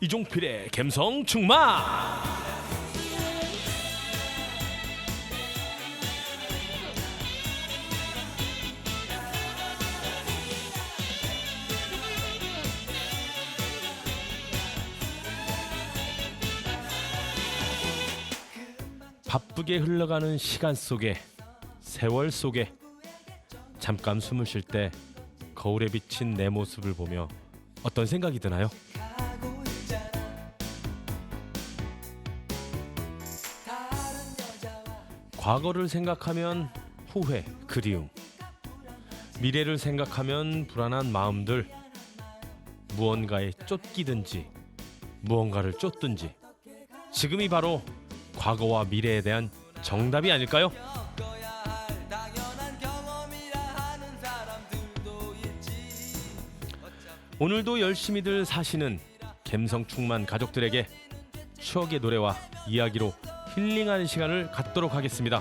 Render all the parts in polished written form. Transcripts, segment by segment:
이종필의 감성 충만. 바쁘게 흘러가는 시간 속에, 세월 속에 잠깐 숨을 쉴 때 거울에 비친 내 모습을 보며 어떤 생각이 드나요? 과거를 생각하면 후회, 그리움, 미래를 생각하면 불안한 마음들, 무언가에 쫓기든지 무언가를 쫓든지 지금이 바로 과거와 미래에 대한 정답이 아닐까요? 오늘도 열심히들 사시는 감성 충만 가족들에게 추억의 노래와 이야기로 힐링하는 시간을 갖도록 하겠습니다.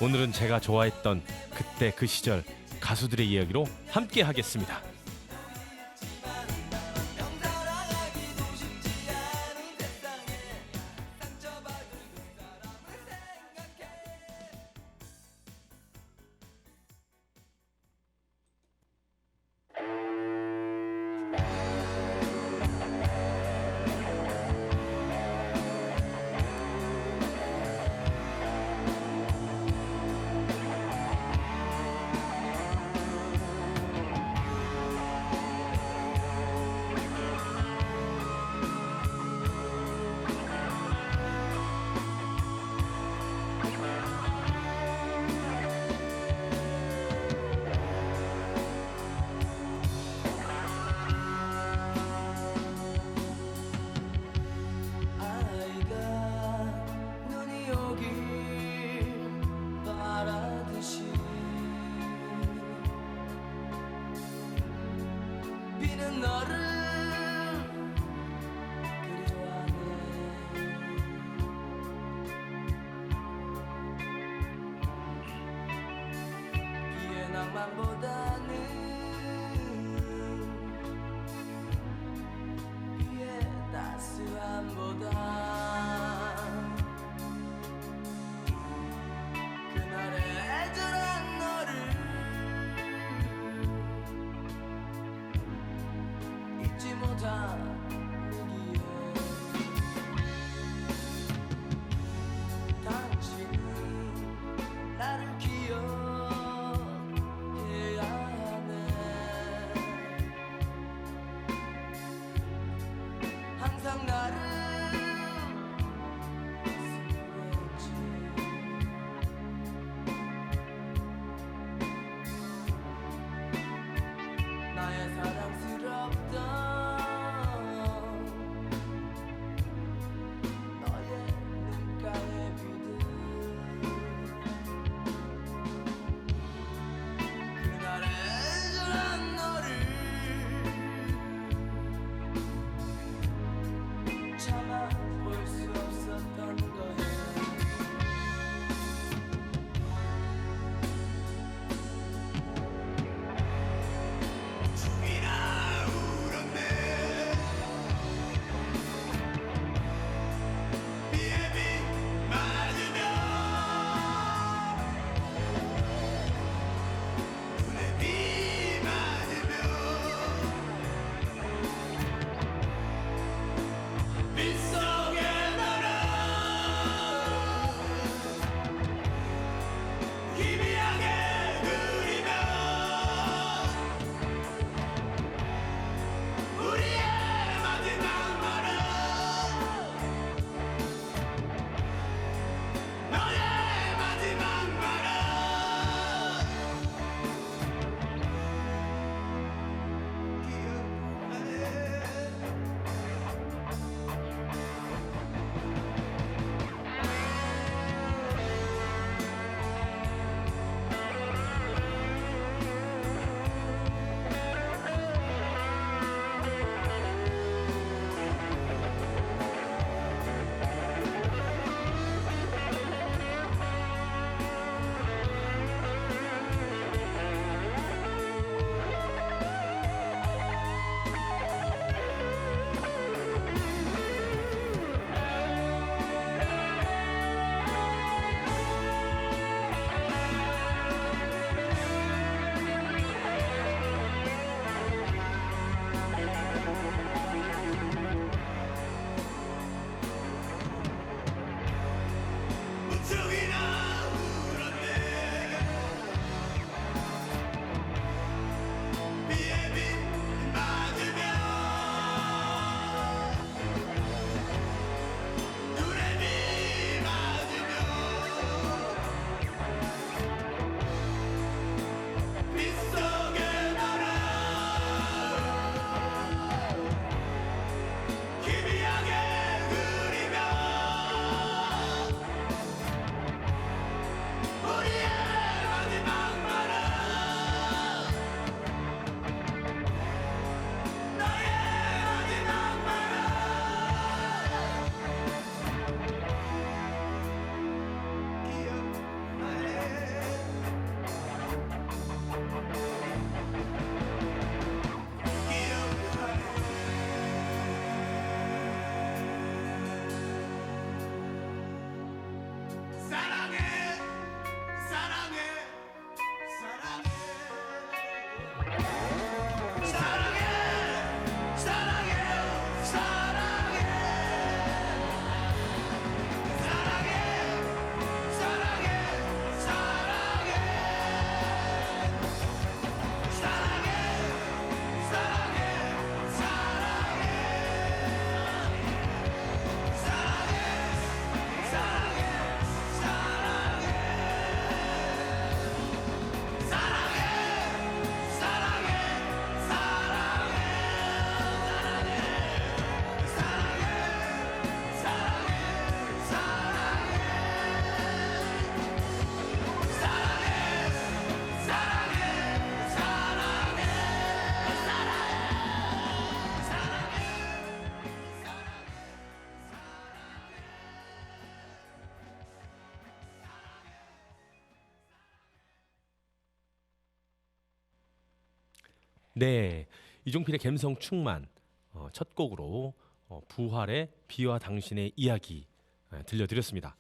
오늘은 제가 좋아했던 그때 그 시절 가수들의 이야기로 함께 하겠습니다. 비는 너를 그리워하네. 비의 낭만보다는 비의 따스함보다 그날의 애절한 너를 잊지 못하기에 당신은 나를 기억해야 하네. 항상 나를 쓰랬지. 나의 사랑스럽던 너의 눈가의 비들 그날의 애절한 너를 참아볼 수 없었던 거야. 네, 이종필의 감성 충만 첫 곡으로 부활의 비와 당신의 이야기 들려드렸습니다.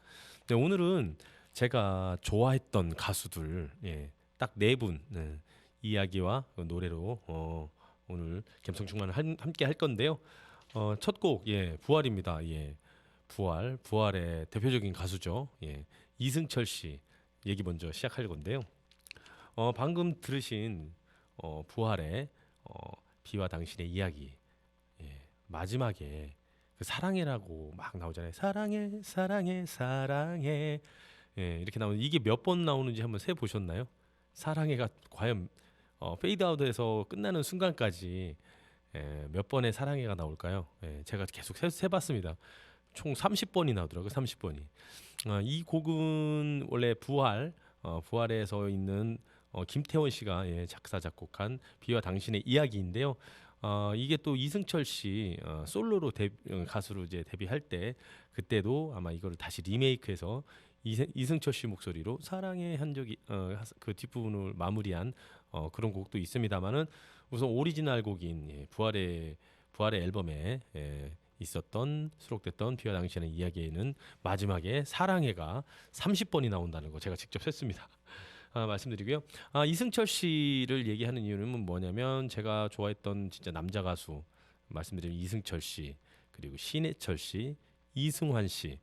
네, 오늘은 제가 좋아했던 가수들 딱 네 분 이야기와 노래로 오늘 감성 충만을 함께 할 건데요. 첫 곡 부활입니다. 부활의 대표적인 가수죠. 이승철 씨 얘기 먼저 시작할 건데요. 방금 들으신 부활의 비와 당신의 이야기 마지막에 그 사랑해라고 막 나오잖아요. 사랑해 사랑해 사랑해 이렇게 나오는 이게 몇 번 나오는지 한번 세 보셨나요? 사랑해가 과연 페이드아웃에서 끝나는 순간까지 몇 번의 사랑해가 나올까요? 제가 계속 세봤습니다. 총 30번이 나오더라고요. 30번이. 이 곡은 원래 부활에서 있는 김태원 씨가 작사 작곡한 비와 당신의 이야기인데요. 이게 또 이승철 씨 솔로로 가수로 이제 데뷔할 때 그때도 아마 이거를 다시 리메이크해서 이승철 씨 목소리로 사랑의 한 적이 그 뒷부분을 마무리한 그런 곡도 있습니다만은 우선 오리지널 곡인 부활의 앨범에 있었던 수록됐던 비와 당신의 이야기에는 마지막에 사랑해가 30번이 나온다는 거 제가 직접 셌습니다. 말씀드리고요. 이승철 씨를 얘기하는 이유는 뭐냐면 제가 좋아했던 진짜 남자 가수 말씀드리면 이승철 씨 그리고 신해철 씨, 이승환 씨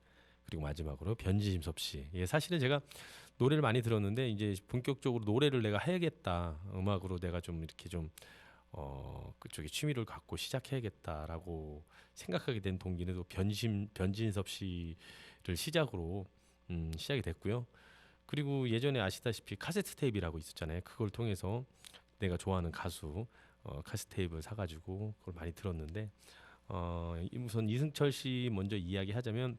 그리고 마지막으로 변진섭 씨. 사실은 제가 노래를 많이 들었는데 이제 본격적으로 노래를 내가 해야겠다. 음악으로 내가 좀 이렇게 좀 그쪽에 취미를 갖고 시작해야겠다라고 생각하게 된 동기는 또 변진섭 씨를 시작으로 시작이 됐고요. 그리고 예전에 아시다시피 카세트 테이프라고 있었잖아요. 그걸 통해서 내가 좋아하는 가수 카세트 테이프를 사가지고 그걸 많이 들었는데 우선 이승철 씨 먼저 이야기하자면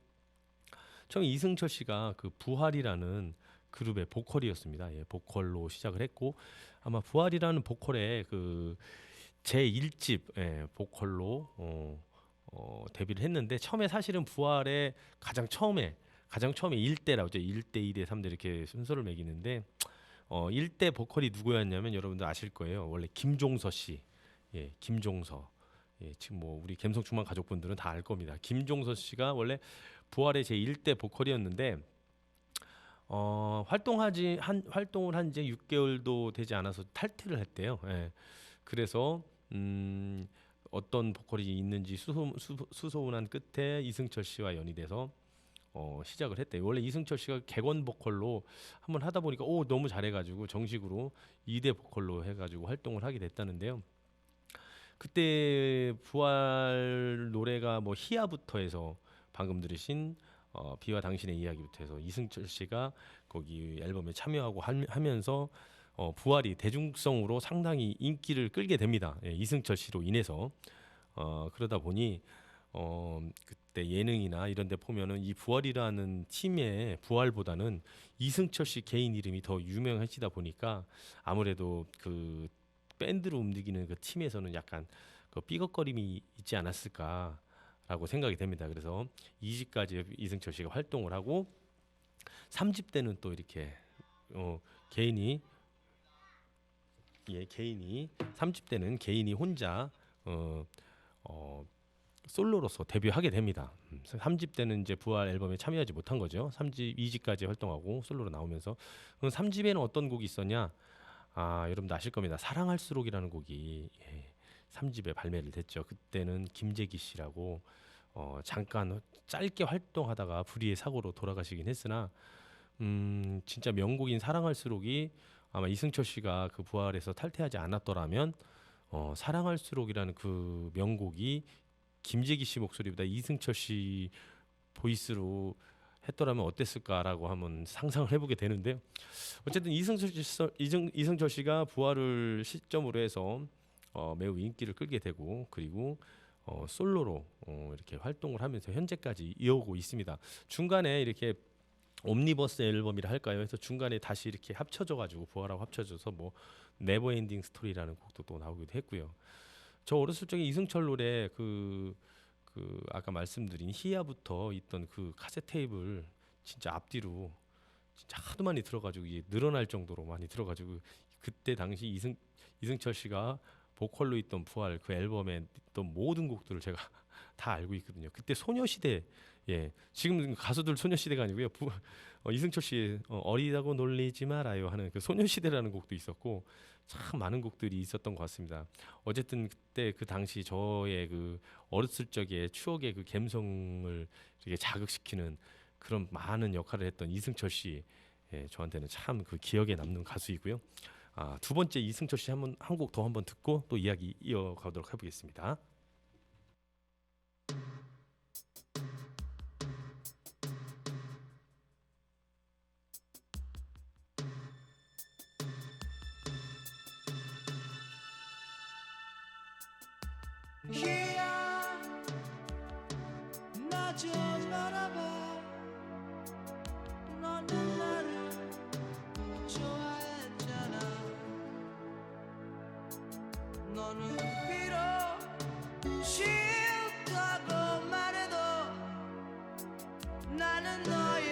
처음에 이승철 씨가 그 부활이라는 그룹의 보컬이었습니다. 보컬로 시작을 했고 아마 부활이라는 보컬의 그 제 1집 보컬로 데뷔를 했는데 처음에 사실은 부활의 가장 처음에 1대라고 하죠. 1대, 2대, 3대 이렇게 순서를 매기는데 1대 보컬이 누구였냐면 여러분들 아실 거예요. 원래 김종서 씨. 김종서. 지금 뭐 우리 감성충만 가족분들은 다 알 겁니다. 김종서 씨가 원래 부활의 제 1대 보컬이었는데 활동을 한 지 6개월도 되지 않아서 탈퇴를 했대요. 그래서 어떤 보컬이 있는지 수소문한 끝에 이승철 씨와 연이 돼서 시작을 했대요. 원래 이승철 씨가 객원 보컬로 한번 하다 보니까 너무 잘해가지고 정식으로 2대 보컬로 해가지고 활동을 하게 됐다는데요. 그때 부활 노래가 뭐 희야부터 해서 방금 들으신 비와 당신의 이야기부터 해서 이승철 씨가 거기 앨범에 참여하고 하면서 부활이 대중성으로 상당히 인기를 끌게 됩니다. 이승철 씨로 인해서 그러다 보니 그때 예능이나 이런 데 보면은 이 부활이라는 팀의 부활보다는 이승철 씨 개인 이름이 더 유명해지다 보니까 아무래도 그 밴드로 움직이는 그 팀에서는 약간 그 삐걱거림이 있지 않았을까라고 생각이 됩니다. 그래서 2집까지 이승철 씨가 활동을 하고 3집 때는 또 이렇게 개인이 3집 때는 개인이 혼자 솔로로서 데뷔하게 됩니다. 3집 때는 이제 부활 앨범에 참여하지 못한 거죠. 3집, 2집까지 활동하고 솔로로 나오면서 3집에는 어떤 곡이 있었냐? 여러분도 아실 겁니다. 사랑할수록이라는 곡이 3집에 발매를 됐죠. 그때는 김재기 씨라고 잠깐 짧게 활동하다가 불의의 사고로 돌아가시긴 했으나 진짜 명곡인 사랑할수록이 아마 이승철 씨가 그 부활에서 탈퇴하지 않았더라면 사랑할수록이라는 그 명곡이 김재기 씨 목소리보다 이승철 씨 보이스로 했더라면 어땠을까라고 한번 상상을 해보게 되는데요. 어쨌든 이승철 씨가 부활을 시점으로 해서 매우 인기를 끌게 되고 그리고 솔로로 이렇게 활동을 하면서 현재까지 이어오고 있습니다. 중간에 이렇게 옴니버스 앨범이라 할까요? 해서 중간에 다시 이렇게 합쳐져가지고 부활하고 합쳐져서 뭐 네버엔딩 스토리라는 곡도 또 나오기도 했고요. 저 어렸을 적에 이승철 노래 그 아까 말씀드린 희야부터 있던 그 카세트 테이프를 진짜 앞뒤로 진짜 하도 많이 들어가지고 이게 늘어날 정도로 많이 들어가지고 그때 당시 이승철 씨가 보컬로 있던 부활 그 앨범에 있던 모든 곡들을 제가 다 알고 있거든요. 그때 소녀시대, 예, 지금 가수들 소녀시대가 아니고요. 이승철 씨 어리다고 놀리지 말아요 하는 그 소녀시대라는 곡도 있었고 참 많은 곡들이 있었던 것 같습니다. 어쨌든 그때 그 당시 저의 그 어렸을 적의 추억의 그 감성을 이렇게 자극시키는 그런 많은 역할을 했던 이승철 씨, 예, 저한테는 참 그 기억에 남는 가수이고요. 두 번째 이승철 씨 한 곡 더 한번 듣고 또 이야기 이어가도록 해보겠습니다. 희야 나 좀 바라봐 너는 나를 좋아했잖아 너는 비록 싫다고 말해도 나는 너의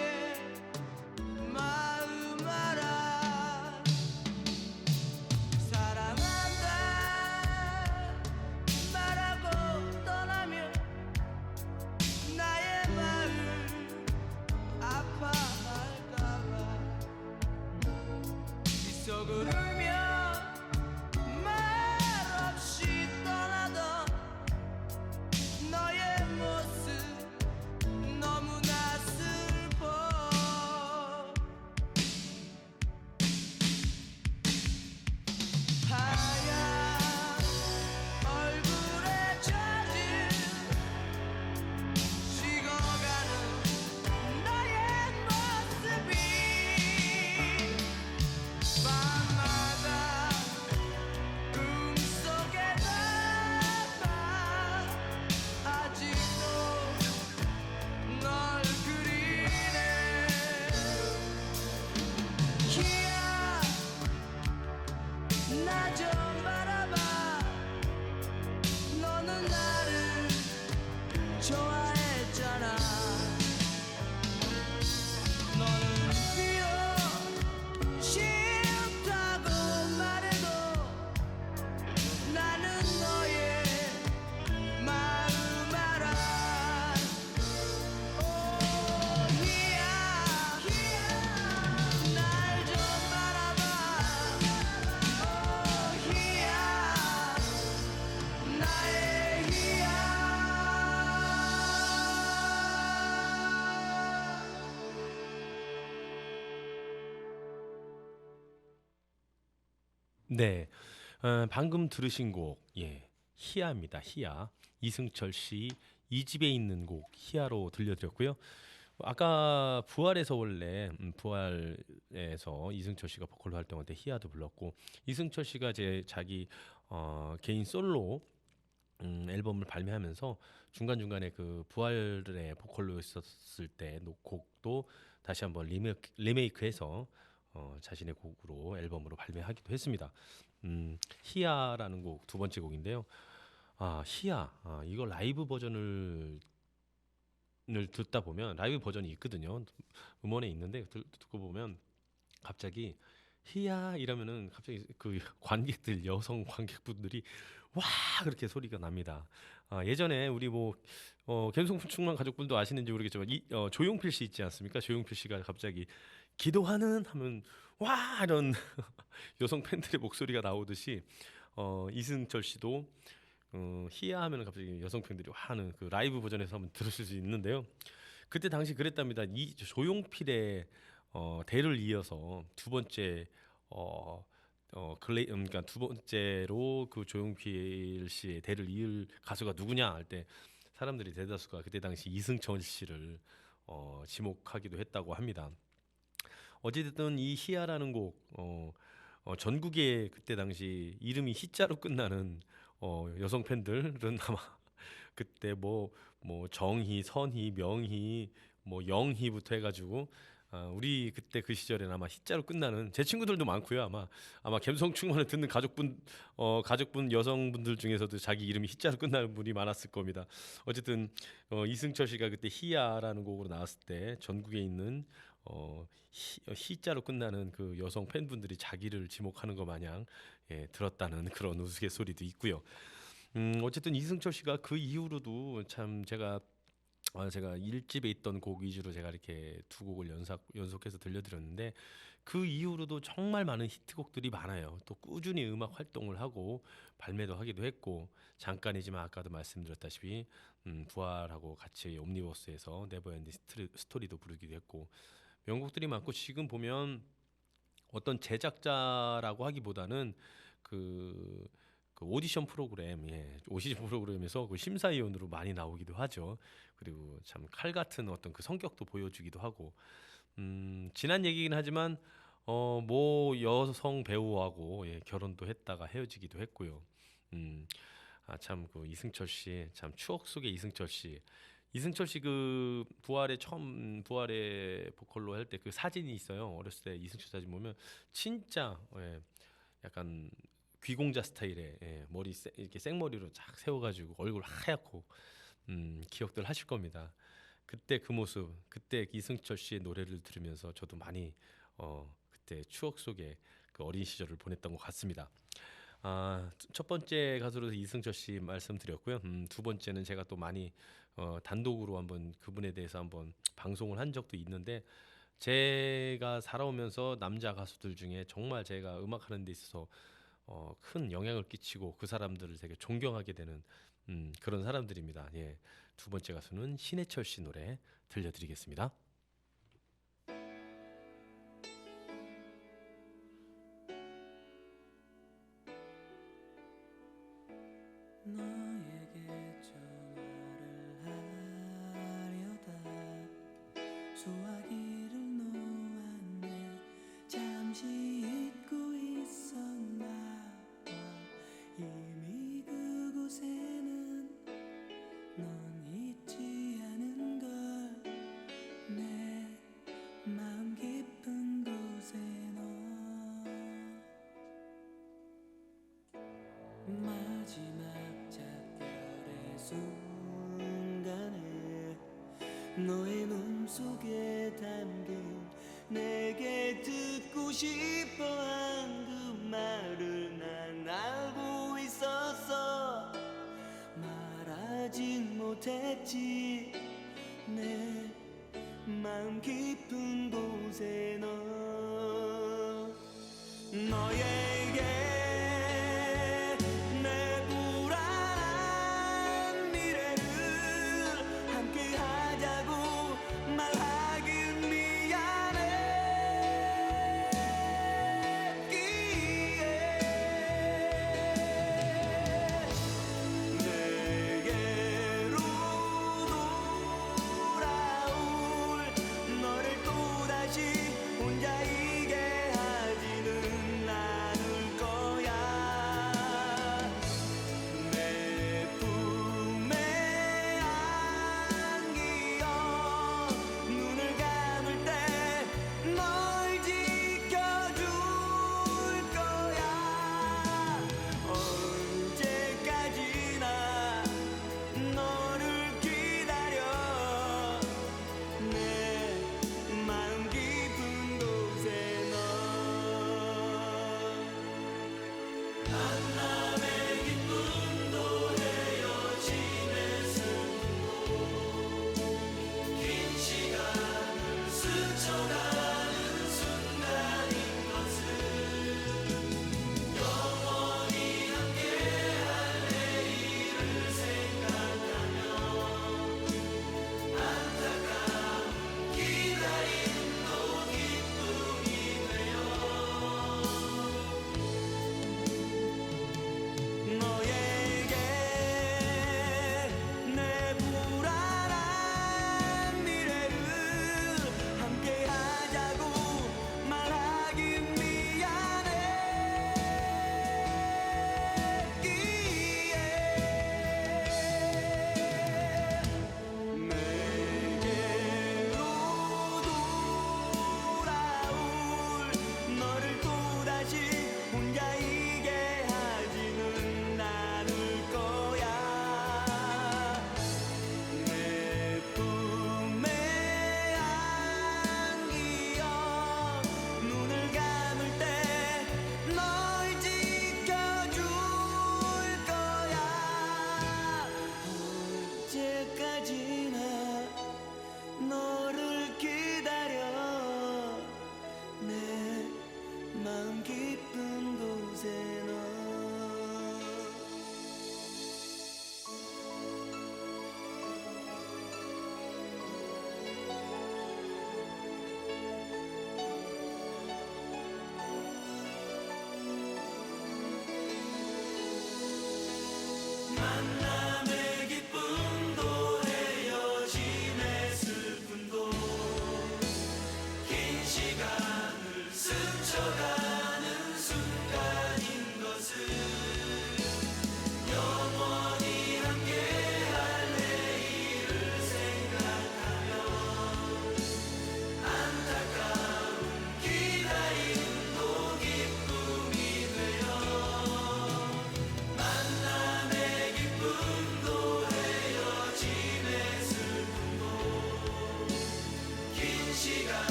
마음 알아 사랑한다 말하고 떠나면 나의 마음 아파할까봐 있어 그러면 말없이 떠나던 너의 모습 너무나 슬퍼 하얀 얼굴에 젖은 식어가는 너의 모습이 밤마다 꿈속에 남아 아직도 널 그리네 희야 나 좀 바라봐 너는 나를 좋아했잖아 너는 비록 싫다고 말해도 나는 너의 마음 알아 오 희야 날 좀 바라봐 오 희야 나의 희야 네, 방금 들으신 곡, 예, 희야입니다. 희야. 이승철 씨 2집에 있는 곡 희야로 들려드렸고요. 아까 부활에서 원래 부활에서 이승철 씨가 보컬로 활동할 때 희야도 불렀고 이승철 씨가 이제 자기 개인 솔로 앨범을 발매하면서 중간중간에 그 부활의 보컬로 있었을 때 곡도 다시 한번 리메이크해서 자신의 곡으로 앨범으로 발매하기도 했습니다. 희야라는 곡 두 번째 곡인데요. 희야, 이거 라이브 버전을 듣다 보면 라이브 버전이 있거든요. 음원에 있는데 듣고 보면 갑자기 희야 이러면은 갑자기 그 관객들 여성 관객분들이 와 그렇게 소리가 납니다. 예전에 우리 뭐 감성충만 가족분도 아시는지 모르겠지만 조용필 씨 있지 않습니까? 조용필 씨가 갑자기 기도하는 하면 와 이런 여성 팬들의 목소리가 나오듯이 이승철 씨도 희야 하면 갑자기 여성 팬들이 와 하는 그 라이브 버전에서 한번 들으실 수 있는데요. 그때 당시 그랬답니다. 이 조용필의 대를 이어서 두 번째 그러니까 두 번째로 그 조용필 씨의 대를 이을 가수가 누구냐 할 때 사람들이 대다수가 그때 당시 이승철 씨를 지목하기도 했다고 합니다. 어찌됐든 이 희야라는 곡 전국에 그때 당시 이름이 희자로 끝나는 여성 팬들은 아마 그때 뭐 정희, 선희, 명희, 뭐 영희부터 해가지고 우리 그때 그 시절에는 아마 희자로 끝나는 제 친구들도 많고요. 아마 감성충만을 듣는 가족분 여성분들 중에서도 자기 이름이 희자로 끝나는 분이 많았을 겁니다. 어쨌든 이승철 씨가 그때 희야라는 곡으로 나왔을 때 전국에 있는 희자로 끝나는 그 여성 팬분들이 자기를 지목하는 것 마냥 들었다는 그런 우스갯소리도 있고요. 어쨌든 이승철 씨가 그 이후로도 참 제가 1집에 있던 곡 위주로 제가 이렇게 두 곡을 연속해서 들려드렸는데 그 이후로도 정말 많은 히트곡들이 많아요. 또 꾸준히 음악 활동을 하고 발매도 하기도 했고 잠깐이지만 아까도 말씀드렸다시피 부활하고 같이 옴니버스에서 네버엔딩 스토리도 부르기도 했고 명곡들이 많고 지금 보면 어떤 제작자라고 하기보다는 그 오디션 프로그램, 오디션 프로그램에서 그 심사위원으로 많이 나오기도 하죠. 그리고 참 칼 같은 어떤 그 성격도 보여주기도 하고, 지난 얘기긴 하지만 모 여성 배우하고 결혼도 했다가 헤어지기도 했고요. 참 그 이승철 씨, 참 추억 속의 이승철 씨. 이승철 씨 그 부활의 보컬로 할 때 그 사진이 있어요. 어렸을 때 이승철 사진 보면 진짜 약간 귀공자 스타일의 머리 이렇게 생머리로 쫙 세워가지고 얼굴 하얗고 기억들 하실 겁니다. 그때 그 모습, 그때 이승철 씨의 노래를 들으면서 저도 많이 그때 추억 속에 그 어린 시절을 보냈던 것 같습니다. 첫 번째 가수로서 이승철 씨 말씀드렸고요. 두 번째는 제가 또 많이 단독으로 한번 그분에 대해서 한번 방송을 한 적도 있는데 제가 살아오면서 남자 가수들 중에 정말 제가 음악하는 데 있어서 큰 영향을 끼치고 그 사람들을 되게 존경하게 되는 그런 사람들입니다. 두 번째 가수는 신해철 씨 노래 들려드리겠습니다. 너에게 전화를 하려다 소화기를 놓았네. 잠시 잊고 있었나 봐. 이미 그곳에는 넌 있지 않은 걸. 내 마음 깊은 곳에 너 마지막 작별의 순간에 너의 눈속에 담긴 내게 듣고 싶어한 그 말을 난 알고 있었어. 말하진 못했지. 내 마음 깊은 곳에 너에게 내 불안한 미래를 함께 하자고 말하긴 미안했기에 내게로 돌아올 너를 또다시 혼자이게 하지는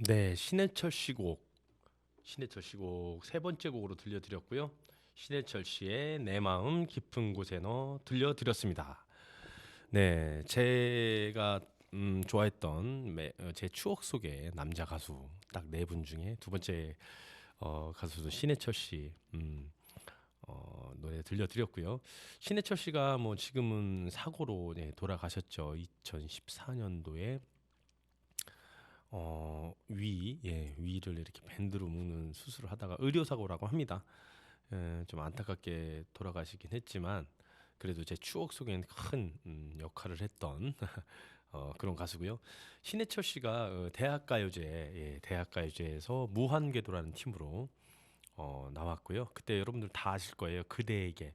네, 신해철 씨 곡, 신해철 씨 곡 세 번째 곡으로 들려드렸고요. 신해철 씨의 내 마음 깊은 곳에 너 들려드렸습니다. 네, 제가 좋아했던 제 추억 속의 남자 가수 딱 네 분 중에 두 번째 가수도 신해철 씨 노래 들려드렸고요. 신해철 씨가 뭐 지금은 사고로 돌아가셨죠. 2014년도에 위를 이렇게 밴드로 묶는 수술을 하다가 의료사고라고 합니다. 좀 안타깝게 돌아가시긴 했지만 그래도 제 추억 속엔 큰 역할을 했던 그런 가수고요. 신해철 씨가 대학가요제에서 무한궤도라는 팀으로 나왔고요. 그때 여러분들 다 아실 거예요. 그대에게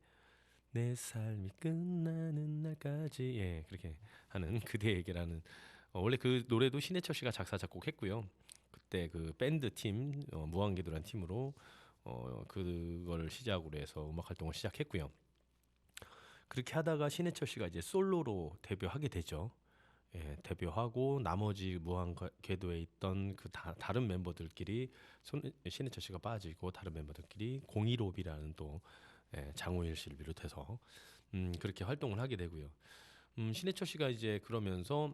내 삶이 끝나는 날까지 그렇게 하는 그대에게라는 원래 그 노래도 신해철 씨가 작사 작곡했고요. 그때 그 밴드 팀 무한궤도라는 팀으로 그걸 시작으로 해서 음악 활동을 시작했고요. 그렇게 하다가 신해철 씨가 이제 솔로로 데뷔하게 되죠. 데뷔하고 나머지 무한궤도에 있던 그 다른 멤버들끼리 신해철 씨가 빠지고 다른 멤버들끼리 015B라는 또 장호일 씨를 비롯해서 그렇게 활동을 하게 되고요. 신해철 씨가 이제 그러면서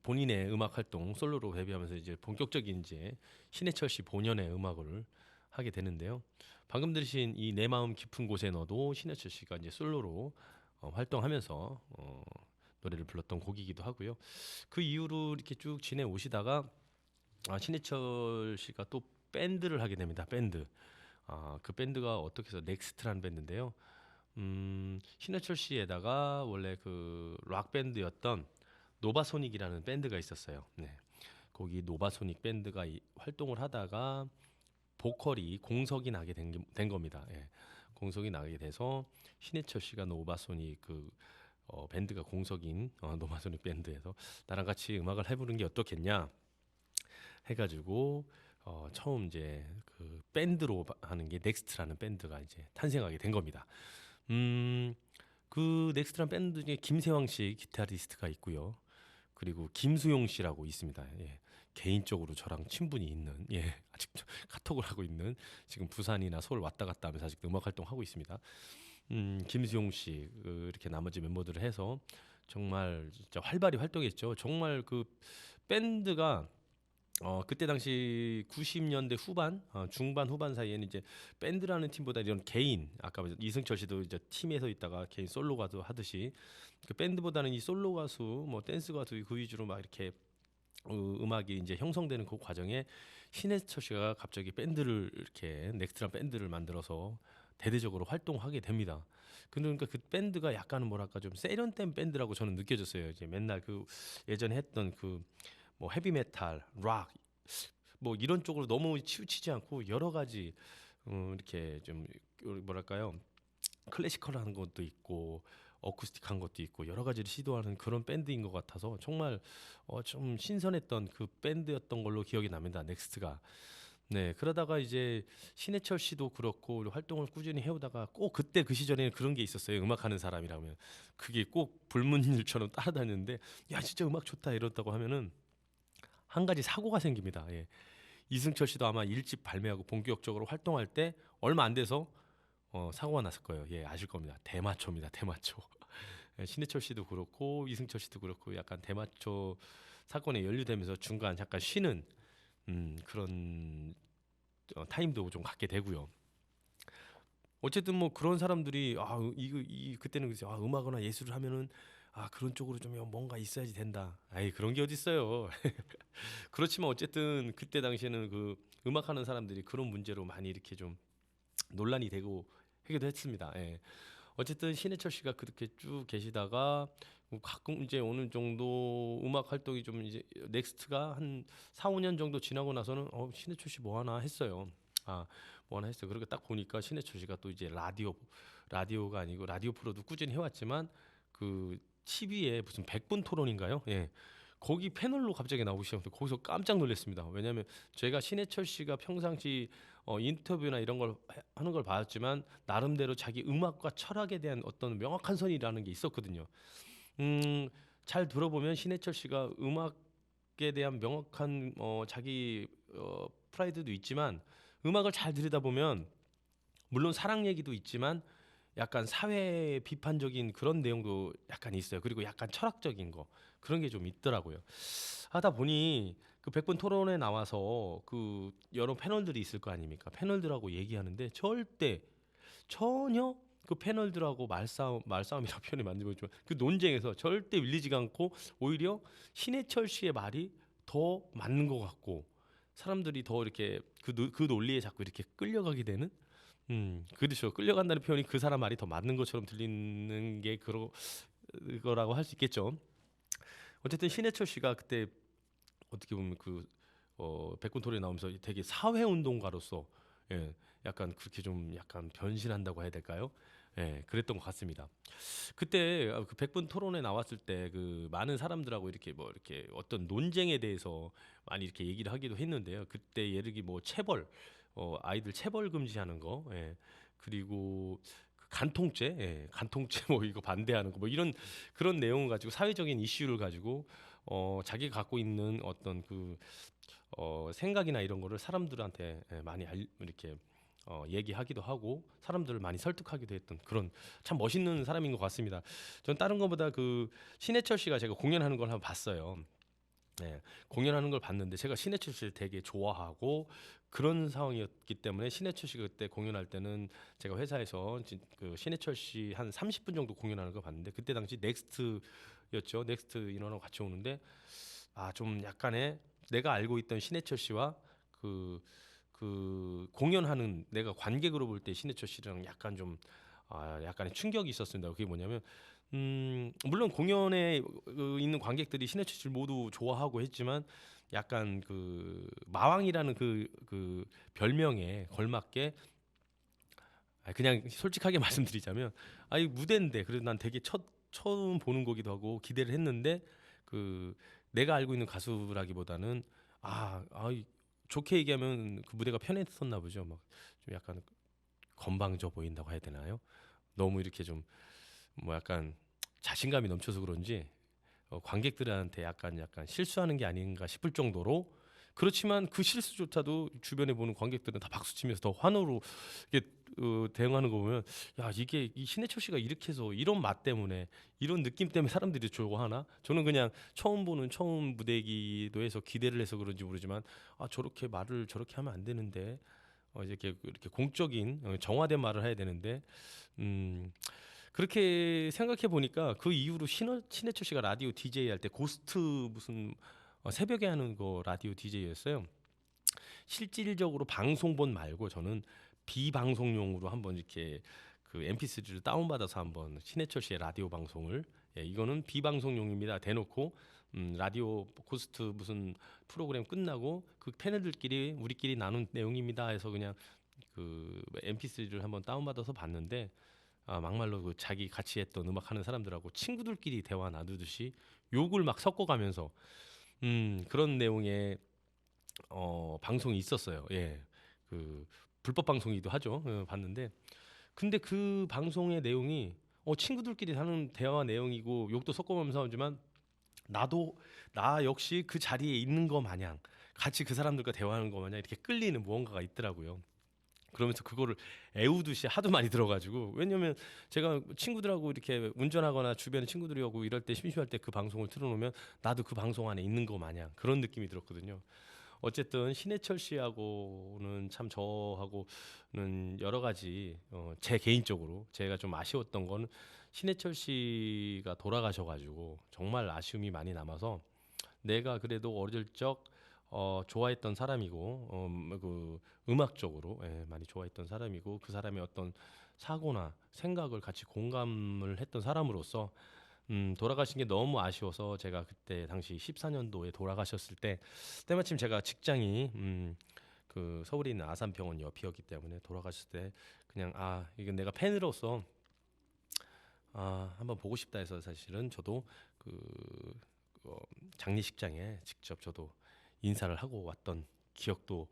본인의 음악 활동 솔로로 데뷔하면서 이제 본격적인 이제 신해철 씨 본연의 음악을 하게 되는데요. 방금 들으신 이 내 마음 깊은 곳에 너도 신해철 씨가 이제 솔로로 활동하면서 노래를 불렀던 곡이기도 하고요. 그 이후로 이렇게 쭉 지내 오시다가 신해철 씨가 또 밴드를 하게 됩니다. 밴드. 그 밴드가 어떻게 해서 넥스트라는 밴드인데요. 신해철 씨에다가 원래 그 락 밴드였던 노바소닉이라는 밴드가 있었어요. 네. 거기 노바소닉 밴드가 활동을 하다가 보컬이 공석이 나게 된 겁니다. 공석이 나게 돼서 신해철 씨가 노바소닉 밴드가 공석인 노바소닉 밴드에서 나랑 같이 음악을 해보는 게 어떻겠냐 해가지고 처음 이제 그 밴드로 하는 게 넥스트라는 밴드가 이제 탄생하게 된 겁니다. 그 넥스트라는 밴드 중에 김세왕 씨 기타리스트가 있고요. 그리고 김수용 씨라고 있습니다. 개인적으로 저랑 친분이 있는 아직도 카톡을 하고 있는 지금 부산이나 서울 왔다 갔다 하면서 아직도 음악 활동하고 있습니다. 김수용 씨 이렇게 나머지 멤버들을 해서 정말 진짜 활발히 활동했죠. 정말 그 밴드가 그때 당시 90년대 후반, 중반 후반 사이에는 이제 밴드라는 팀보다 이런 개인, 아까 이승철 씨도 이제 팀에서 있다가 개인 솔로 가수 하듯이 그 밴드보다는 이 솔로 가수, 뭐 댄스 가수 그 위주로 막 이렇게 음악이 이제 형성되는 그 과정에 신해철 씨가 갑자기 밴드를 이렇게 넥스트란 밴드를 만들어서 대대적으로 활동하게 됩니다. 그러니까 그 밴드가 약간은 뭐랄까 좀 세련된 밴드라고 저는 느껴졌어요. 이제 맨날 그 예전에 했던 그 뭐 헤비메탈, 락, 뭐 이런 쪽으로 너무 치우치지 않고 여러 가지 이렇게 좀 뭐랄까요 클래시컬한 것도 있고 어쿠스틱한 것도 있고 여러 가지를 시도하는 그런 밴드인 것 같아서 정말 좀 신선했던 그 밴드였던 걸로 기억이 납니다. 넥스트가. 네, 그러다가 이제 신해철 씨도 그렇고 활동을 꾸준히 해오다가 꼭 그때 그 시절에는 그런 게 있었어요. 음악하는 사람이라면 그게 꼭 불문율처럼 따라다녔는데 야 진짜 음악 좋다 이렇다고 하면은 한 가지 사고가 생깁니다. 이승철 씨도 아마 1집 발매하고 본격적으로 활동할 때 얼마 안 돼서 사고가 났을 거예요. 아실 겁니다. 대마초입니다. 대마초. 신해철 씨도 그렇고 이승철 씨도 그렇고 약간 대마초 사건에 연루되면서 중간 잠깐 쉬는 그런 타임도 좀 갖게 되고요. 어쨌든 뭐 그런 사람들이 그때는 그래서 음악이나 예술을 하면은 그런 쪽으로 좀 뭔가 있어야지 된다. 그런 게 어디 있어요. 그렇지만 어쨌든 그때 당시에는 그 음악하는 사람들이 그런 문제로 많이 이렇게 좀 논란이 되고 하기도 했습니다. 어쨌든 신해철 씨가 그렇게 쭉 계시다가 가끔 이제 어느 정도 음악 활동이 좀 이제 넥스트가 한 4, 5년 정도 지나고 나서는 신해철 씨 뭐 하나 했어요. 뭐 하나 했어요. 그렇게 딱 보니까 신해철 씨가 또 이제 라디오가 아니고 라디오 프로도 꾸준히 해왔지만 그 TV에 무슨 100분 토론인가요? 거기 패널로 갑자기 나오기 시작해서 거기서 깜짝 놀랐습니다. 왜냐하면 제가 신해철 씨가 평상시 인터뷰나 이런 걸 하는 걸 봤지만 나름대로 자기 음악과 철학에 대한 어떤 명확한 선이라는 게 있었거든요. 잘 들어보면 신해철 씨가 음악 대한 명확한 자기 프라이드도 있지만 음악을 잘 들으다 보면 물론 사랑 얘기도 있지만 약간 사회 비판적인 그런 내용도 약간 있어요. 그리고 약간 철학적인 거 그런 게 좀 있더라고요. 하다 보니 그 백분 토론에 나와서 그 여러 패널들이 있을 거 아닙니까? 패널들하고 얘기하는데 절대 전혀 그 패널들하고 말싸움이라고 표현이 맞는 거죠. 그 논쟁에서 절대 밀리지가 않고 오히려 신해철 씨의 말이 더 맞는 것 같고 사람들이 더 이렇게 그 논리에 자꾸 이렇게 끌려가게 되는 그렇죠. 끌려간다는 표현이 그 사람 말이 더 맞는 것처럼 들리는 게 그거라고 할 수 있겠죠. 어쨌든 신해철 씨가 그때 어떻게 보면 백분 토론에 나오면서 되게 사회 운동가로서 예, 약간 그렇게 좀 약간 변신한다고 해야 될까요? 예, 그랬던 것 같습니다. 그때 그 백분 토론에 나왔을 때 그 많은 사람들하고 이렇게 뭐 이렇게 어떤 논쟁에 대해서 많이 이렇게 얘기를 하기도 했는데요. 그때 예를 들기 뭐 체벌, 아이들 체벌 금지하는 거, 예, 그리고 그 간통죄, 예, 간통죄 뭐 이거 반대하는 거 뭐 이런 그런 내용을 가지고 사회적인 이슈를 가지고 자기가 갖고 있는 어떤 생각이나 이런 거를 사람들한테 많이 이렇게 얘기하기도 하고 사람들을 많이 설득하기도 했던 그런 참 멋있는 사람인 것 같습니다. 전 다른 것보다 그 신해철 씨가 제가 공연하는 걸 한번 봤어요. 네, 공연하는 걸 봤는데 제가 신해철 씨를 되게 좋아하고 그런 상황이었기 때문에 신해철 씨가 그때 공연할 때는 제가 회사에서 그 신해철 씨 한 30분 정도 공연하는 걸 봤는데 그때 당시 넥스트였죠. 넥스트 인원하고 같이 오는데 좀 약간의 내가 알고 있던 신해철 씨와 그 공연하는 내가 관객으로 볼 때 신해철 씨랑 약간 좀 약간의 충격이 있었습니다. 그게 뭐냐면 물론 공연에 있는 관객들이 신해철 씨를 모두 좋아하고 했지만 약간 그 마왕이라는 그 별명에 걸맞게 그냥 솔직하게 말씀드리자면 이 무대인데 그래도 난 되게 처음 보는 거기도 하고 기대를 했는데 그 내가 알고 있는 가수라기보다는 좋게 얘기하면 그 무대가 편했었나 보죠. 막 좀 약간 건방져 보인다고 해야 되나요? 너무 이렇게 좀 뭐 약간 자신감이 넘쳐서 그런지 관객들한테 약간 실수하는 게 아닌가 싶을 정도로 그렇지만 그 실수조차도 주변에 보는 관객들은 다 박수치면서 더 환호로 이게 대응하는 거 보면 이게 이 신해철 씨가 이렇게 해서 이런 맛 때문에 이런 느낌 때문에 사람들이 좋아하나? 저는 그냥 처음 무대이기도 해서 기대를 해서 그런지 모르지만 저렇게 말을 저렇게 하면 안 되는데 이렇게 공적인 정화된 말을 해야 되는데 그렇게 생각해 보니까 그 이후로 신해철 씨가 라디오 DJ 할 때 고스트 무슨 새벽에 하는 거 라디오 DJ였어요. 실질적으로 방송본 말고 저는 비방송용으로 한번 이렇게 그 MP3를 다운받아서 한번 신해철 씨의 라디오 방송을 이거는 비방송용입니다. 대놓고 라디오 고스트 무슨 프로그램 끝나고 그 패널들끼리 우리끼리 나눈 내용입니다 해서 그냥 그 MP3를 한번 다운받아서 봤는데 막말로 그 자기 같이 했던 음악 하는 사람들하고 친구들끼리 대화 나누듯이 욕을 막 섞어가면서 그런 내용의 방송이 있었어요. 예, 그 불법 방송이기도 하죠. 봤는데 근데 그 방송의 내용이 친구들끼리 하는 대화 내용이고 욕도 섞어가면서 하지만 나 역시 그 자리에 있는 거 마냥 같이 그 사람들과 대화하는 거 마냥 이렇게 끌리는 무언가가 있더라고요. 그러면서 그거를 애우듯이 하도 많이 들어가지고 왜냐면 제가 친구들하고 이렇게 운전하거나 주변에 친구들이하고 이럴 때 심심할 때 그 방송을 틀어놓으면 나도 그 방송 안에 있는 거 마냥 그런 느낌이 들었거든요. 어쨌든 신해철 씨하고는 참 저하고는 여러 가지 제 개인적으로 제가 좀 아쉬웠던 건 신해철 씨가 돌아가셔가지고 정말 아쉬움이 많이 남아서 내가 그래도 어릴 적 좋아했던 사람이고 그 음악적으로 많이 좋아했던 사람이고 그 사람의 어떤 사고나 생각을 같이 공감을 했던 사람으로서 돌아가신 게 너무 아쉬워서 제가 그때 당시 14년도에 돌아가셨을 때 때마침 제가 직장이 그 서울에 있는 아산병원 옆이었기 때문에 돌아가셨을 때 그냥 이건 내가 팬으로서 한번 보고 싶다 해서 사실은 저도 장례식장에 직접 저도 인사를 하고 왔던 기억도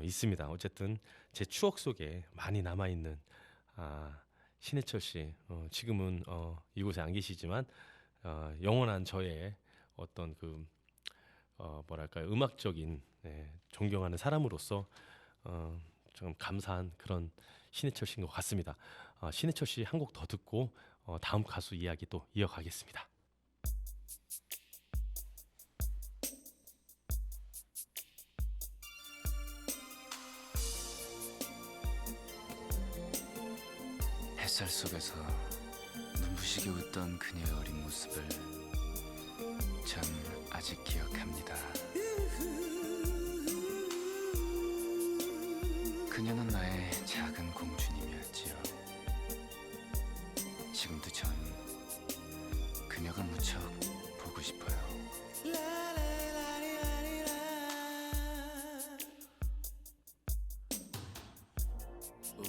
있습니다. 어쨌든 제 추억 속에 많이 남아 있는 신해철 씨 지금은 이곳에 안 계시지만 영원한 저의 어떤 뭐랄까요, 음악적인 존경하는 사람으로서 좀 감사한 그런 신해철 씨인 것 같습니다. 신해철 씨 한 곡 더 듣고 다음 가수 이야기 또 이어가겠습니다. 햇살 속에서 눈부시게 웃던 그녀의 어린 모습을 전 아직 기억합니다. 그녀는 나의 작은 공주님이었지요. 지금도 전 그녀가 무척 보고 싶어요.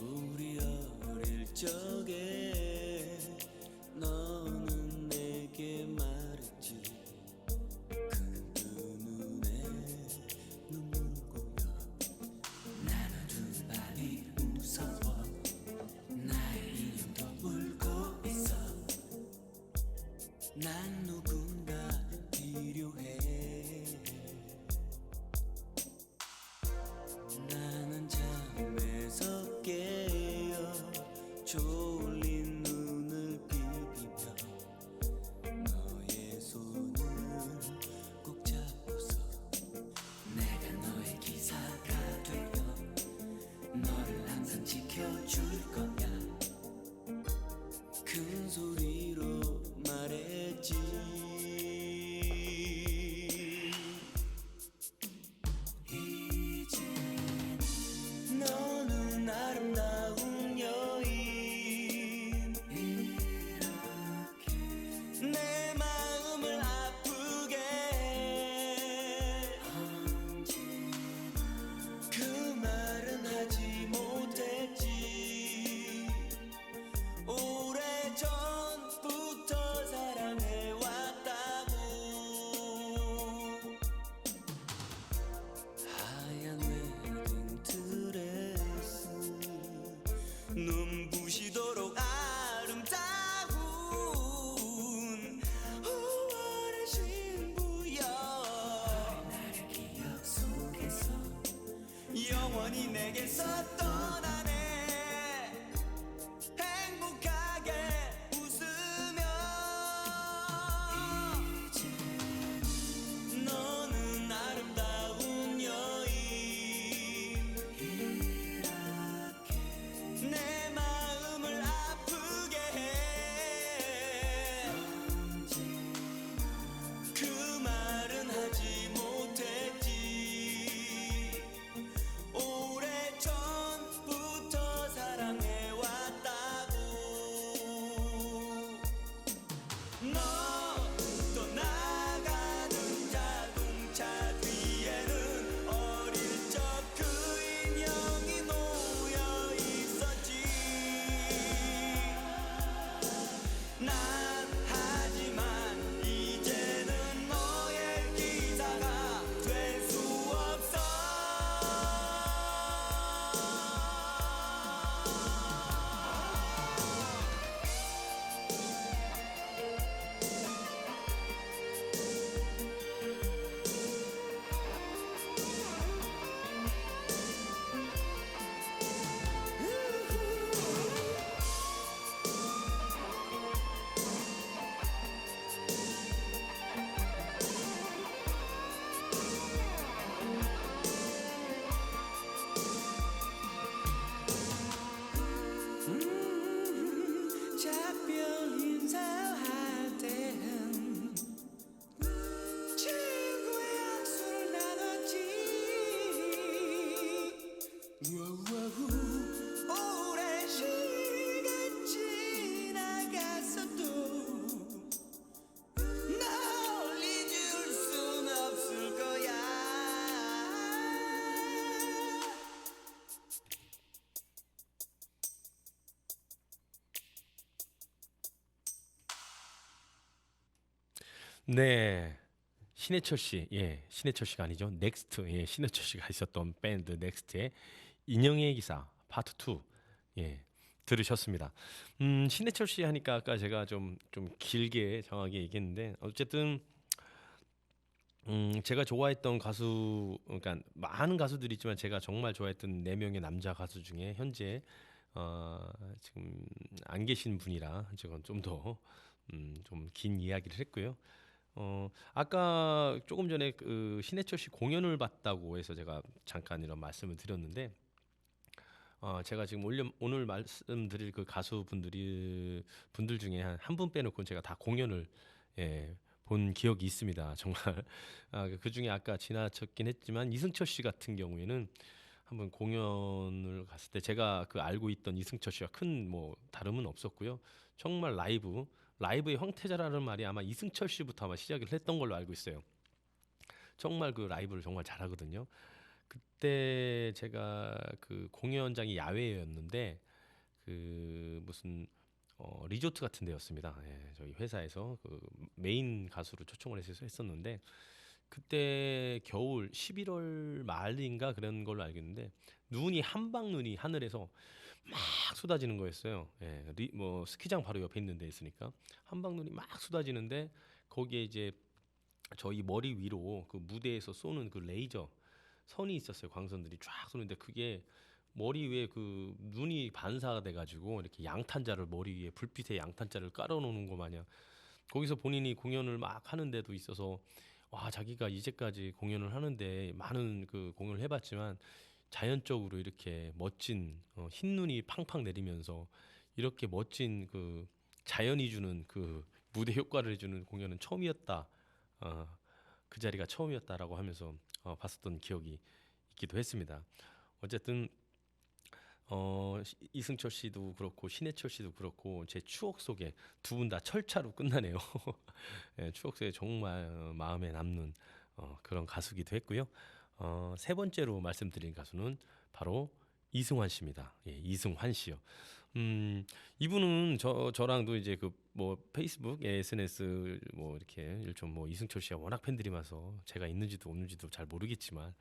우리 어릴 적에 너는 내게 말했지. 그 눈에 눈물 고여 나는 두 발이 무서워. 나의 인형도 울고 있어. 난 누군가 필요해. 나는 잠에서 깨어 졸린 눈을 비비며 너의 손을 꼭 잡고서 내가 너의 기사가 되어 너를 항상 지켜줄 거야. 큰 소리로 말했지. 너는 아름다운 여인. 내 마음을 아프게 해. 그 말은 하지 못했지. 오래전부터 사랑해왔다고. 하얀 웨딩 드레스 눈부시도록 아름다운 5월의 신부여. 나의 기억 속에서 영원히 내게서 떠나네. 행복하게 웃으며 너는 아름다운 여인. 내 마음을 아프게 해. 그 말은 하지 못했지. 오래전부터 사랑해왔다고. 너 떠나가는 자동차 뒤에는 어릴 적 그 인형이 놓여 있었지. 난 하지만 이제는 너의 기사가 될 수 없어. 작별 인사할 땐 친구의 약수를 나눴지. 우와우. 오랜 시간 지나갔어도 널 잊을 순 없을 거야. 네, 신해철 씨, 신해철 씨가 아니죠, 넥스트, 신해철 씨가 있었던 밴드 넥스트의 인형의 기사 파트 2, 들으셨습니다. 신해철 씨 하니까 아까 제가 좀 길게 정하게 얘기했는데 어쨌든 제가 좋아했던 가수, 그러니까 많은 가수들이 있지만 제가 정말 좋아했던 네 명의 남자 가수 중에 현재 지금 안 계신 분이라 지금 좀 더 좀 긴 이야기를 했고요. 아까 조금 전에 그 신해철 씨 공연을 봤다고 해서 제가 잠깐 이런 말씀을 드렸는데, 제가 지금 오늘 말씀드릴 그 분들 중에 한 분 빼놓고 제가 다 공연을 예, 본 기억이 있습니다. 정말 그 중에 아까 지나쳤긴 했지만 이승철 씨 같은 경우에는 한번 공연을 갔을 때 제가 그 알고 있던 이승철 씨와 큰 뭐 다름은 없었고요. 정말 라이브의 황태자라는 말이 아마 이승철 씨부터 아마 시작을 했던 걸로 알고 있어요. 정말 그 라이브를 정말 잘하거든요. 그때 제가 그 공연장이 야외였는데 그 무슨 리조트 같은 데였습니다. 예, 저희 회사에서 그 메인 가수로 초청을 해서 했었는데 그때 겨울 11월 말인가 그런 걸로 알겠는데 눈이 한방 눈이 하늘에서 막 쏟아지는 거였어요. 예, 뭐 스키장 바로 옆에 있는 데 있으니까 한방 눈이 막 쏟아지는데 거기에 이제 저희 머리 위로 그 무대에서 쏘는 그 레이저 선이 있었어요. 광선들이 쫙 쏘는데 그게 머리 위에 그 눈이 반사가 돼가지고 이렇게 양탄자를 머리 위에 불빛에 양탄자를 깔아놓는 거 마냥 거기서 본인이 공연을 막 하는 데도 있어서 와 자기가 이제까지 공연을 하는데 많은 그 공연을 해봤지만 자연적으로 이렇게 멋진 흰 눈이 팡팡 내리면서 이렇게 멋진 그 자연이 주는 그 무대 효과를 해주는 공연은 처음이었다. 어, 그 자리가 처음이었다라고 하면서 봤었던 기억이 있기도 했습니다. 어쨌든 이승철 씨도 그렇고 신해철 씨도 그렇고 제 추억 속에 두 분 다 철차로 끝나네요. 예, 추억 속에 정말 마음에 남는 그런 가수기도 했고요. 세 번째로 말씀드린 가수는 바로 이승환 씨입니다. 예, 이승환 씨요. 이분은 저랑도 이제 그 뭐 페이스북, SNS 뭐 이렇게 일종 뭐 이승철 씨가 워낙 팬들이 많아서 제가 있는지도 없는지도 잘 모르겠지만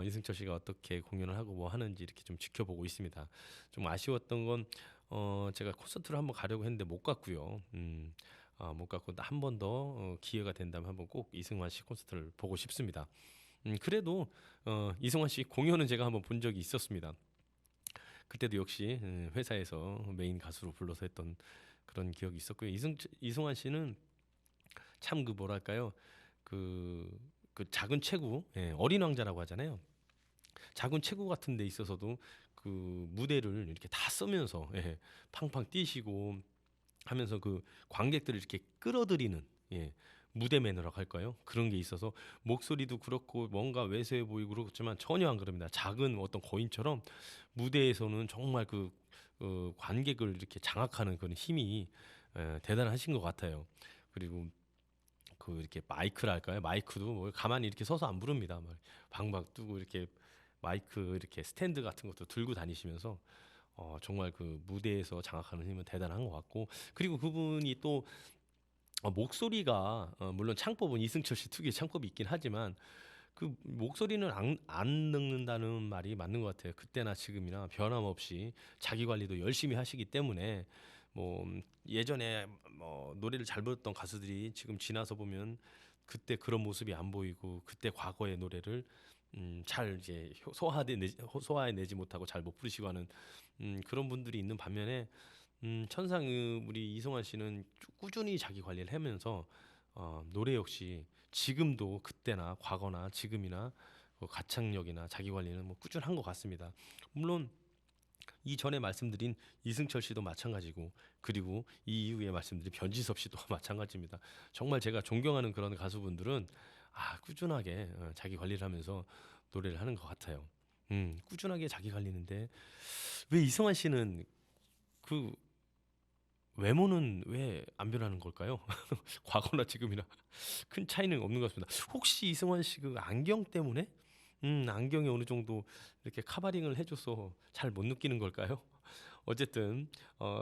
이승철 씨가 어떻게 공연을 하고 뭐 하는지 이렇게 좀 지켜보고 있습니다. 좀 아쉬웠던 건 제가 콘서트를 한번 가려고 했는데 못 갔고요. 못 갔고 한 번 더 기회가 된다면 한번 꼭 이승환 씨 콘서트를 보고 싶습니다. 그래도 이승환 씨 공연은 제가 한번 본 적이 있었습니다. 그때도 역시 회사에서 메인 가수로 불러서 했던 그런 기억이 있었고요. 이승환 씨는 참 그 뭐랄까요, 그, 그 작은 체구, 예, 어린 왕자라고 하잖아요. 작은 체구 같은 데 있어서도 그 무대를 이렇게 다 쓰면서 예, 팡팡 뛰시고 하면서 그 관객들을 이렇게 끌어들이는 예, 무대 매너라고 할까요? 그런 게 있어서 목소리도 그렇고 뭔가 왜소해 보이고 그렇지만 전혀 안 그럽니다. 작은 어떤 거인처럼 무대에서는 정말 그 관객을 이렇게 장악하는 그런 힘이 대단하신 것 같아요. 그리고 그 이렇게 마이크랄까요? 마이크도 뭐 가만히 이렇게 서서 안 부릅니다. 막 방방 뜨고 이렇게 마이크 이렇게 스탠드 같은 것도 들고 다니시면서 정말 그 무대에서 장악하는 힘은 대단한 것 같고 그리고 그분이 또 목소리가 물론 창법은 이승철 씨 특유의 창법이 있긴 하지만 그 목소리는 안 늙는다는 말이 맞는 것 같아요. 그때나 지금이나 변함없이 자기 관리도 열심히 하시기 때문에 뭐 예전에 뭐 노래를 잘 불렀던 가수들이 지금 지나서 보면 그때 그런 모습이 안 보이고 그때 과거의 노래를 잘 이제 소화해내지 못하고 잘 못 부르시고 하는 그런 분들이 있는 반면에 천상 우리 이승환 씨는 꾸준히 자기 관리를 하면서 노래 역시 지금도 그때나 과거나 지금이나 가창력이나 자기 관리는 뭐 꾸준한 것 같습니다. 물론 이전에 말씀드린 이승철 씨도 마찬가지고 그리고 이 이후에 말씀드린 변지섭 씨도 마찬가지입니다. 정말 제가 존경하는 그런 가수분들은 꾸준하게 자기 관리를 하면서 노래를 하는 것 같아요. 꾸준하게 자기 관리는데 왜 이승환 씨는 그 외모는 왜 안 변하는 걸까요? 과거나 지금이나 큰 차이는 없는 것 같습니다. 혹시 이승환 씨 그 안경 때문에 안경이 어느 정도 이렇게 카바링을 해줘서 잘 못 느끼는 걸까요? 어쨌든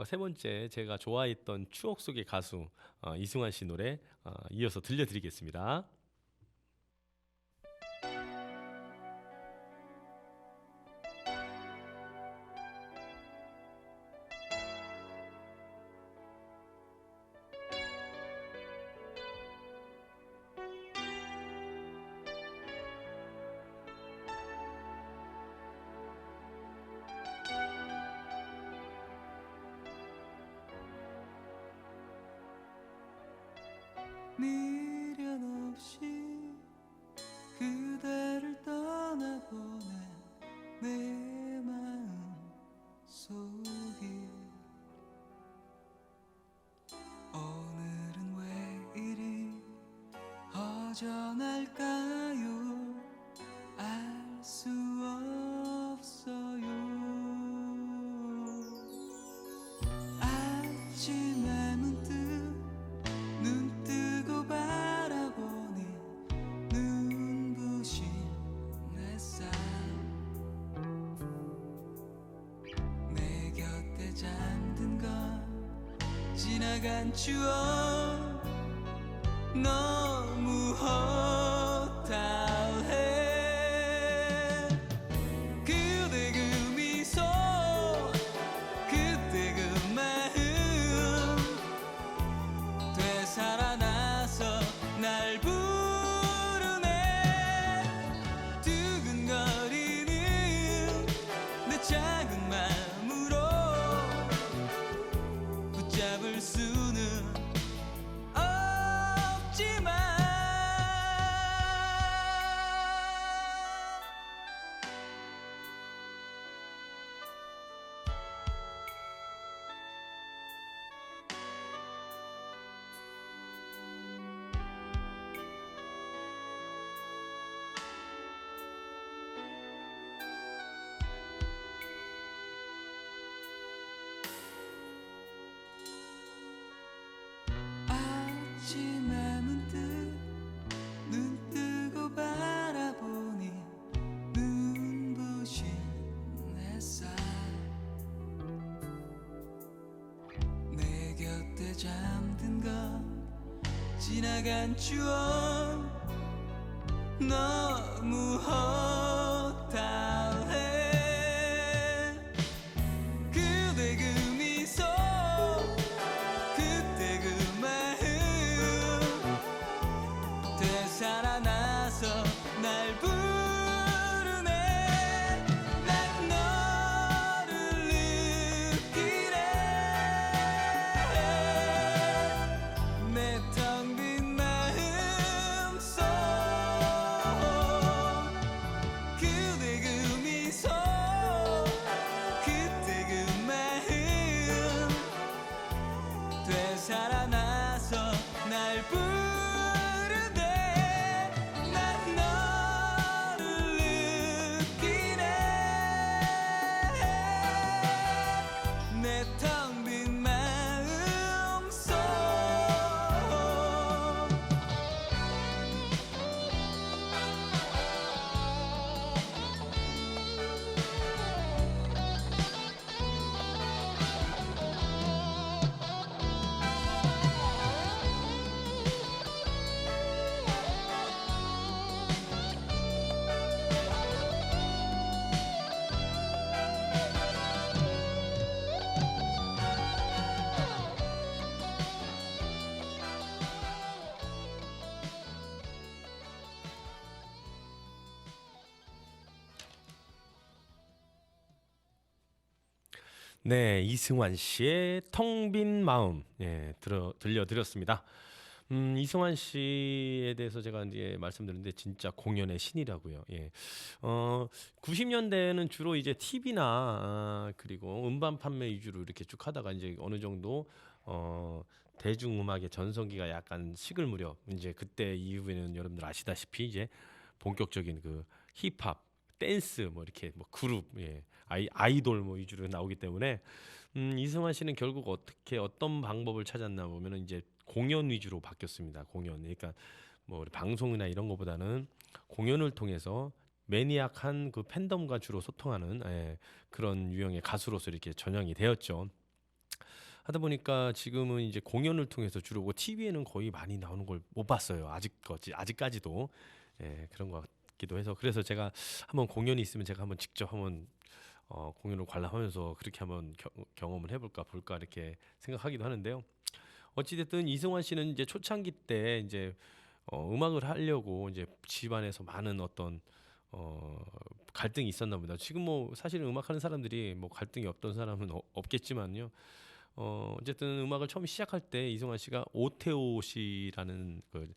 세 번째 제가 좋아했던 추억 속의 가수 이승환 씨 노래 이어서 들려드리겠습니다. 미련 없이 그대를 떠나보낸 내 마음 속에 오늘은 왜 이리 허전할까요? 알 수 없어요. 아침에 문득 눈 뜨고 바라보니 눈부신 햇살 내 곁에 잠든 건 지나간 추억 너무 허탈해. 그대 그 미소 그때 그 마음 되살아나서 날 부르네. 두근거리는 내 작은 마음으로 붙잡을 수는 없지만 아침에 문득 눈 뜨고 바라보니 눈부신 햇살 내 곁에 잠든 건 지나간 추억 너무 허탈해. 그대 그 미소 그때 그 마음 되살아나서 날 부르네. 난 너를 느끼네. 내 텅 빈 마음 속 그대 그 미소 그때 그 마음 되살아나서 날 부르네. 난 너를 느끼네. 내 텅 빈 마음 속 네, 이승환 씨의 텅 빈 마음 들려드렸습니다. 이승환 씨에 대해서 제가 이제 말씀드렸는데 진짜 공연의 신이라고요. 90년대에는 주로 이제 TV나 그리고 음반 판매 위주로 이렇게 쭉 하다가 이제 어느 정도 대중음악의 전성기가 약간 식을 무렵 이제 그때 이후에는 여러분들 아시다시피 이제 본격적인 그 힙합, 댄스 뭐 이렇게 뭐 그룹 아이돌 뭐 위주로 나오기 때문에 이승환 씨는 결국 어떤 방법을 찾았나 보면은 이제 공연 위주로 바뀌었습니다. 공연. 그러니까 뭐 우리 방송이나 이런 거보다는 공연을 통해서 매니악한 그 팬덤과 주로 소통하는 그런 유형의 가수로서 이렇게 전향이 되었죠. 하다 보니까 지금은 이제 공연을 통해서 주로 TV에는 거의 많이 나오는 걸 못 봤어요. 아직까지도 그런 것 같기도 해서 그래서 제가 한번 공연이 있으면 제가 한번 직접 한번 공연을 관람하면서 그렇게 한번 경험을 해볼까 볼까 이렇게 생각하기도 하는데요. 어찌됐든 이승환 씨는 이제 초창기 때 이제 음악을 하려고 이제 집안에서 많은 어떤 갈등이 있었나 보다. 지금 뭐 사실은 음악하는 사람들이 뭐 갈등이 없던 사람은 없겠지만요. 어쨌든 음악을 처음 시작할 때 이승환 씨가 오태오 씨라는 그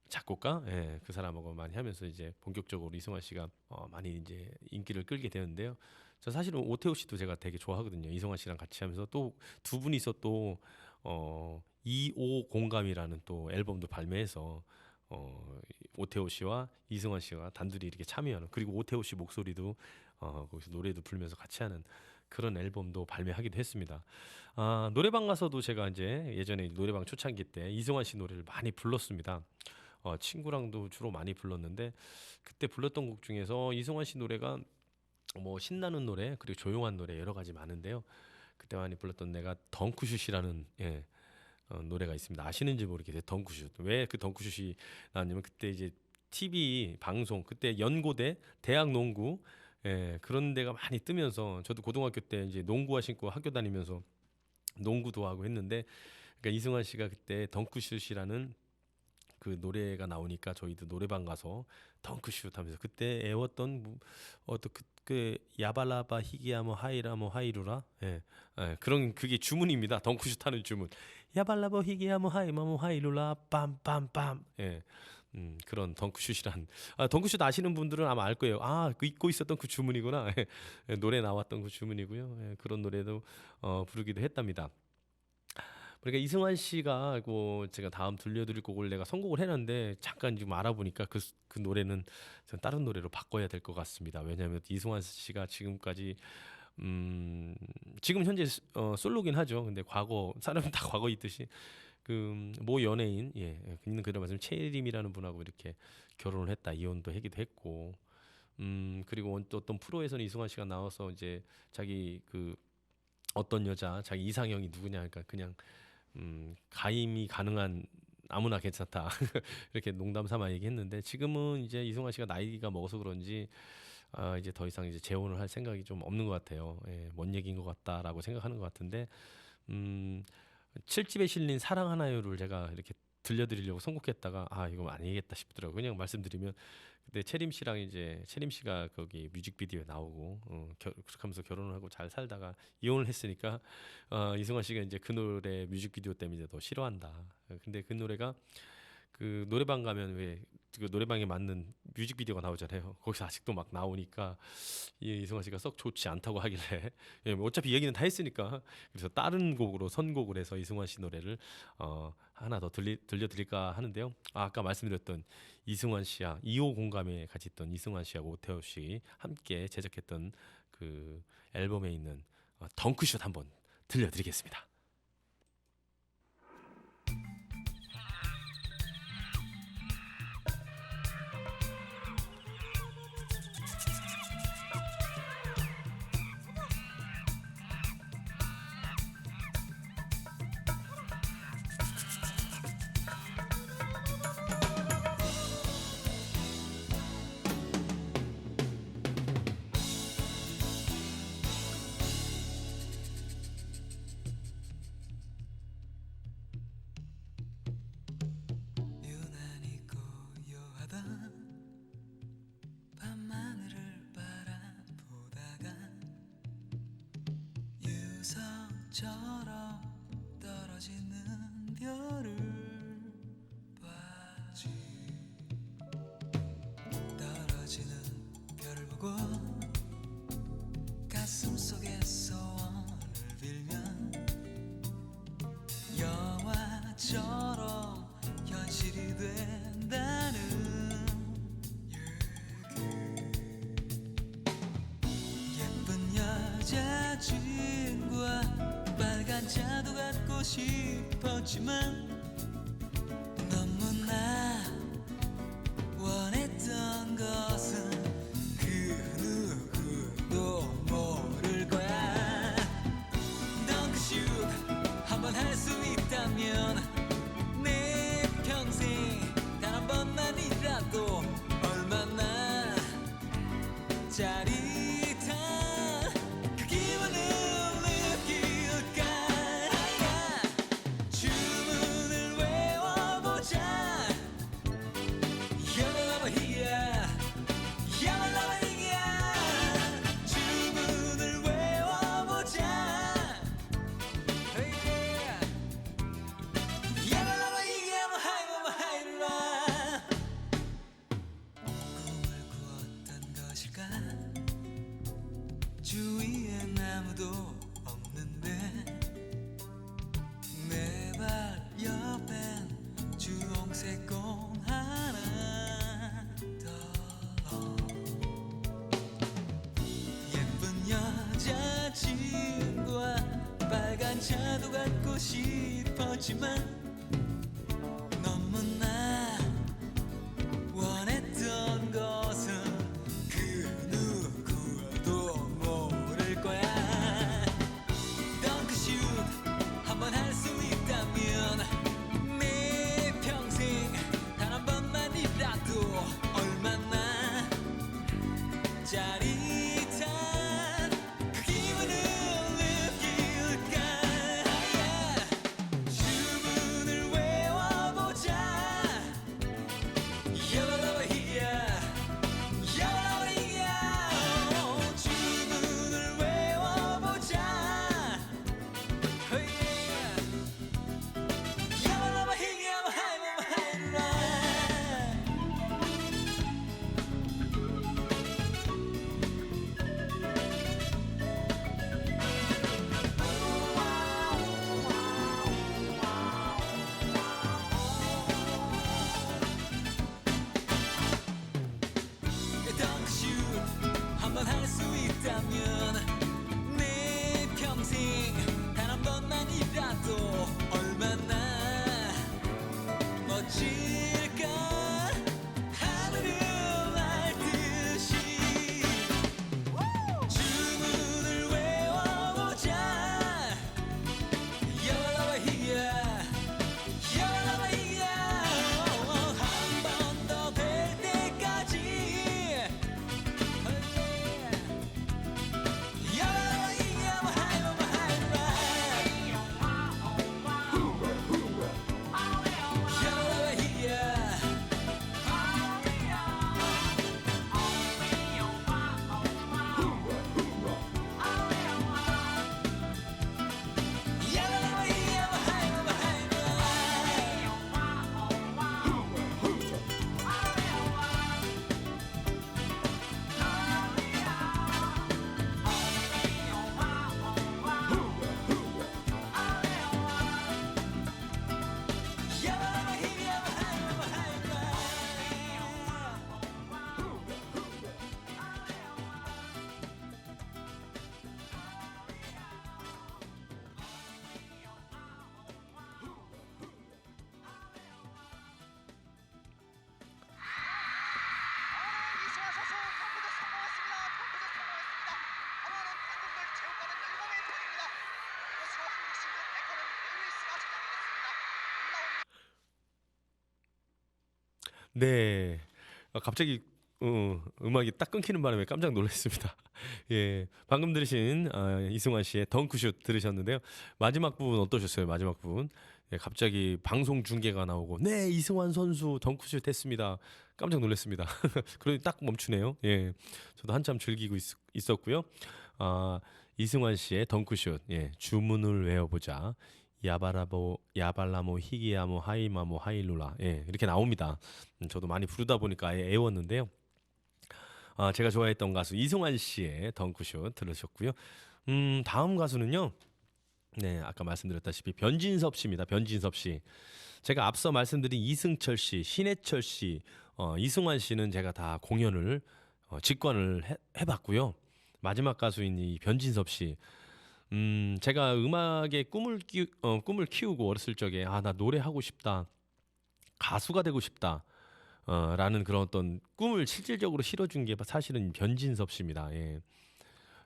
작곡가, 예, 그 사람하고 많이 하면서 이제 본격적으로 이승환 씨가 많이 이제 인기를 끌게 되는데요. 저 사실은 오태오 씨도 제가 되게 좋아하거든요. 이승환 씨랑 같이 하면서 또 두 분이서 또 2오 공감이라는 또 앨범도 발매해서 오태오 씨와 이승환 씨가 단둘이 이렇게 참여하는, 그리고 오태오 씨 목소리도 거기서 노래도 부르면서 같이 하는 그런 앨범도 발매하기도 했습니다. 노래방 가서도 제가 이제 예전에 노래방 초창기 때 이승환 씨 노래를 많이 불렀습니다. 친구랑도 주로 많이 불렀는데 그때 불렀던 곡 중에서 이승환 씨 노래가 뭐 신나는 노래 그리고 조용한 노래 여러 가지 많은데요. 그때 많이 불렀던 내가 덩크슛이라는 노래가 있습니다. 아시는지 모르겠어요. 덩크슛. 왜 그 덩크슛이 나왔냐면 그때 이제 TV 방송 그때 연고대 대학 농구 그런 데가 많이 뜨면서 저도 고등학교 때 이제 농구화 신고 학교 다니면서 농구도 하고 했는데 그러니까 이승환 씨가 그때 덩크슛이라는 그 노래가 나오니까 저희도 노래방 가서 덩크슛 하면서 그때 애웠던 어떤 그 야발라바 히기야모 하이라모 하이루라 그런 그게 주문입니다. 덩크슛 하는 주문 야발라바 히기야모 하이마모 하이루라 빰빰빰 그런 덩크슛이란 덩크슛 아시는 분들은 아마 알 거예요. 그 잊고 있었던 그 주문이구나. 노래 나왔던 그 주문이고요. 그런 노래도 부르기도 했답니다. 그러니까 이승환 씨가 제가 다음 들려드릴 곡을 내가 선곡을 해놨는데 잠깐 지금 알아보니까 그 노래는 전 다른 노래로 바꿔야 될 것 같습니다. 왜냐하면 이승환 씨가 지금까지 지금 현재 솔로긴 하죠. 근데 과거 사람은 다 과거 있듯이 그 모 연예인 있는 그런 말씀 최혜림이라는 분하고 이렇게 결혼을 했다 이혼도 하기도 했고 그리고 또 어떤 프로에서는 이승환 씨가 나와서 이제 자기 그 어떤 여자 자기 이상형이 누구냐 그러니까 그냥 가임이 가능한 아무나 괜찮다 이렇게 농담 삼아 얘기했는데 지금은 이제 이승환 씨가 나이가 먹어서 그런지 이제 더 이상 이제 재혼을 할 생각이 좀 없는 것 같아요. 먼 얘기인 것 같다라고 생각하는 것 같은데 7집에 실린 사랑 하나요를 제가 이렇게 들려드리려고 선곡했다가 이거 아니겠다 싶더라고요. 그냥 말씀드리면 그때 채림 씨가 거기 뮤직비디오에 나오고 그렇게 하면서 결혼을 하고 잘 살다가 이혼을 했으니까 이승환 씨가 이제 그 노래 뮤직비디오 때문에 이제 더 싫어한다. 근데 그 노래가 그 노래방 가면 왜 그 노래방에 맞는 뮤직비디오가 나오잖아요. 거기서 아직도 막 나오니까 이승환 씨가 썩 좋지 않다고 하길래 어차피 얘기는 다 했으니까 그래서 다른 곡으로 선곡을 해서 이승환 씨 노래를 하나 더 들려드릴까 하는데요. 아까 말씀드렸던 이승환 씨와 2호 공감에 같이 있던 이승환 씨하고 오태호 씨 함께 제작했던 그 앨범에 있는 덩크슛 한번 들려드리겠습니다. 유난히 고요하던 밤하늘을 바라보다가 유성처럼 떨어지는 별을 봤지. 떨어지는 별을 보고 가슴 속에 소원을 빌면 영화처럼 현실이 된다는 얘기. 예쁜 여자친구와 빨간 차도 갖고 싶었지만 너무나 원했던 것은 그 누구도 모를 거야. 덩크슛 한번 할 수 있다면 내 평생 단 한 번만이라도 얼마나 짜릿한 그 기분을 느낄까. 주문을 외워보자. 야말라바 히야 야말라바 히야. 주문을 외워보자. Hey, 녹색공 하나 더 예쁜 여자친구와 빨간 차도 갖고 싶었지만 너무나 원했던 것은 그 누구도 모를 거야. 덩크슛 한번 할 수 있다면 내 평생 단 한 번만이라도 얼마나 짜릿한 그 기분을 느낄까. 주문을 외워보자. 야발라바히야 야발라바히야. 주문을 외워보자. 야발라바히야 하이라바하이라. 덩크슛 한번 할 수 있다면 내 평생 단 한 번만이라도 얼마나 멋질까. 하늘을 날듯이 주문을 외워보자. 야발라바히야 야발라바히야. 한 번 더 될 때까지 야발라바히야 하이라바하이라. 야발라바히야 야발라바히야 하이라바하이라. 야발라바히야 하이라바하이라. 이승환 선수 덩크슛 성공했습니다. 덩크슛 성공했습니다. 하나는 방금들 체육관은 일본의 편입니다. 이것으로 한국 시즌 백호는 레이스가 시작이 됐습니다. 1라운드 네. 갑자기 음악이 딱 끊기는 바람에 깜짝 놀랐습니다. 예, 방금 들으신 이승환 씨의 덩크슛 들으셨는데요. 마지막 부분 어떠셨어요? 마지막 부분. 예, 갑자기 방송 중계가 나오고 네 이승환 선수 덩크슛 했습니다. 깜짝 놀랐습니다. 그러니 딱 멈추네요. 예, 저도 한참 즐기고 있었고요. 이승환 씨의 덩크슛. 예, 주문을 외워보자. 야발라모 히기야모 하이마모 하일루라. 예, 이렇게 나옵니다. 저도 많이 부르다 보니까 아예 애웠는데요. 제가 좋아했던 가수 이승환 씨의 덩크슛 들으셨고요. 다음 가수는요. 네, 아까 말씀드렸다시피 변진섭 씨입니다. 변진섭 씨. 제가 앞서 말씀드린 이승철 씨, 신해철 씨, 이승환 씨는 제가 다 공연을 직관을 해봤고요. 마지막 가수인 이 변진섭 씨. 제가 음악에 꿈을 키우고 어렸을 적에 나 노래하고 싶다. 가수가 되고 싶다. 라는 그런 어떤 꿈을 실질적으로 실어준 게 사실은 변진섭 씨입니다. 예.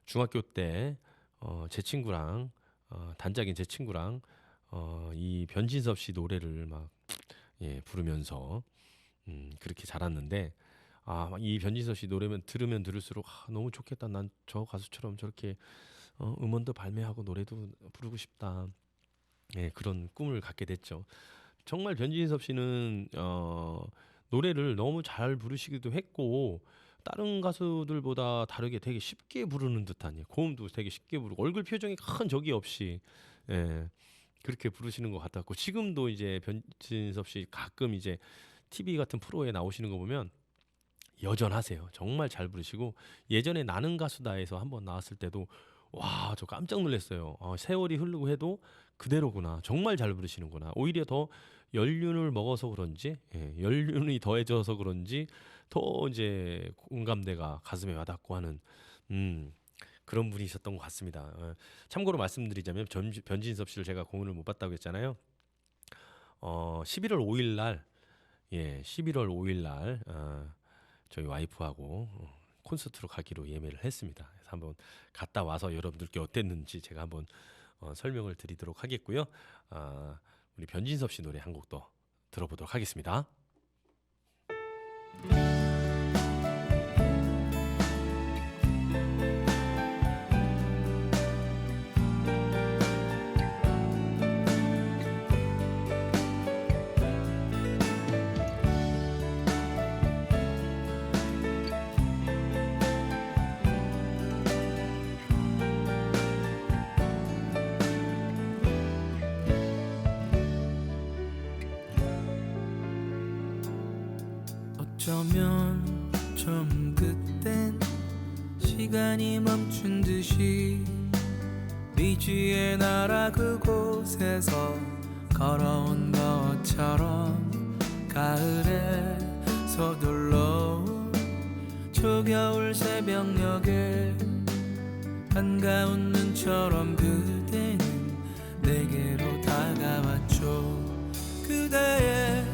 중학교 때 제 친구랑 단짝인 제 친구랑 이 변진섭 씨 노래를 막 부르면서 그렇게 자랐는데 이 변진섭 씨 노래면 들으면 들을수록 너무 좋겠다. 난 저 가수처럼 저렇게 음원도 발매하고 노래도 부르고 싶다. 예, 그런 꿈을 갖게 됐죠. 정말 변진섭 씨는 노래를 너무 잘 부르시기도 했고 다른 가수들보다 다르게 되게 쉽게 부르는 듯한 고음도 되게 쉽게 부르고 얼굴 표정에 큰 적이 없이 그렇게 부르시는 것 같았고 지금도 이제 변진섭 씨 가끔 이제 TV 같은 프로에 나오시는 거 보면 여전하세요. 정말 잘 부르시고 예전에 나는 가수다에서 한번 나왔을 때도 와, 저 깜짝 놀랐어요. 세월이 흐르고 해도 그대로구나. 정말 잘 부르시는구나. 오히려 더 연륜을 먹어서 그런지, 연륜이 더해져서 그런지 더 이제 공감대가 가슴에 와닿고 하는 그런 분이 있었던 것 같습니다. 참고로 말씀드리자면 변진섭 씨를 제가 공연을 못 봤다고 했잖아요. 11월 5일 날, 11월 5일 날 저희 와이프하고 콘서트로 가기로 예매를 했습니다. 그래서 한번 갔다 와서 여러분들께 어땠는지 제가 한번 설명을 드리도록 하겠고요. 우리 변진섭 씨 노래 한 곡 더 들어보도록 하겠습니다. 어쩌면 좀 그땐 시간이 멈춘 듯이 미지의 나라 그곳에서 걸어온 것처럼 가을에 서둘러온 초겨울 새벽녘에 한가운 눈처럼 그대는 내게로 다가왔죠. 그대의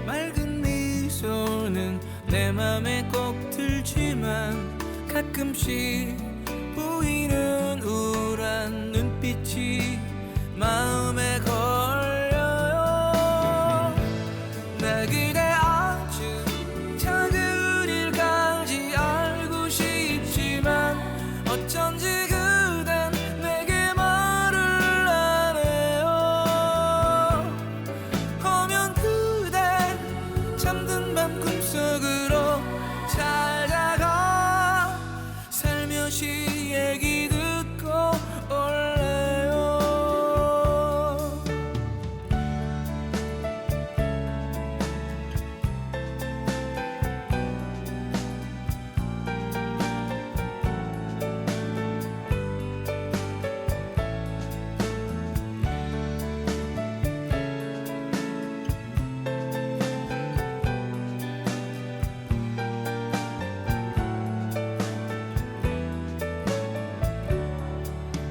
맑은 미소는 내 맘에 꼭 들지만 가끔씩 보이는 우울한 눈빛이 마음에 걸려요. 나 그대 아주 작은 일까지 알고 싶지만 어쩐지 그댄 내게 말을 안 해요. 허면 그대 잠든 밤 꿈속으로 찾아가 살며시 얘기 듣고 올래요.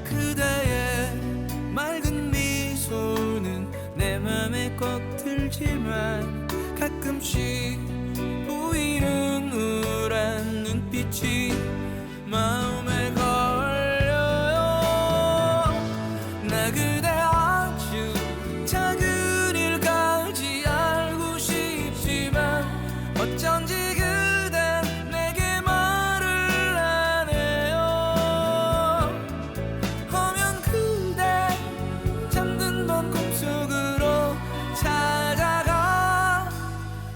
그대의 맑은 미소는 내 맘에 꼭 들지만 가끔씩 보이는 우울한 눈빛이 마음에 걸려요. 나 그대 아주 작은 일까지 알고 싶지만 어쩐지 그댄 내게 말을 안 해요. 허면 그대 잠든 밤 꿈속으로 찾아가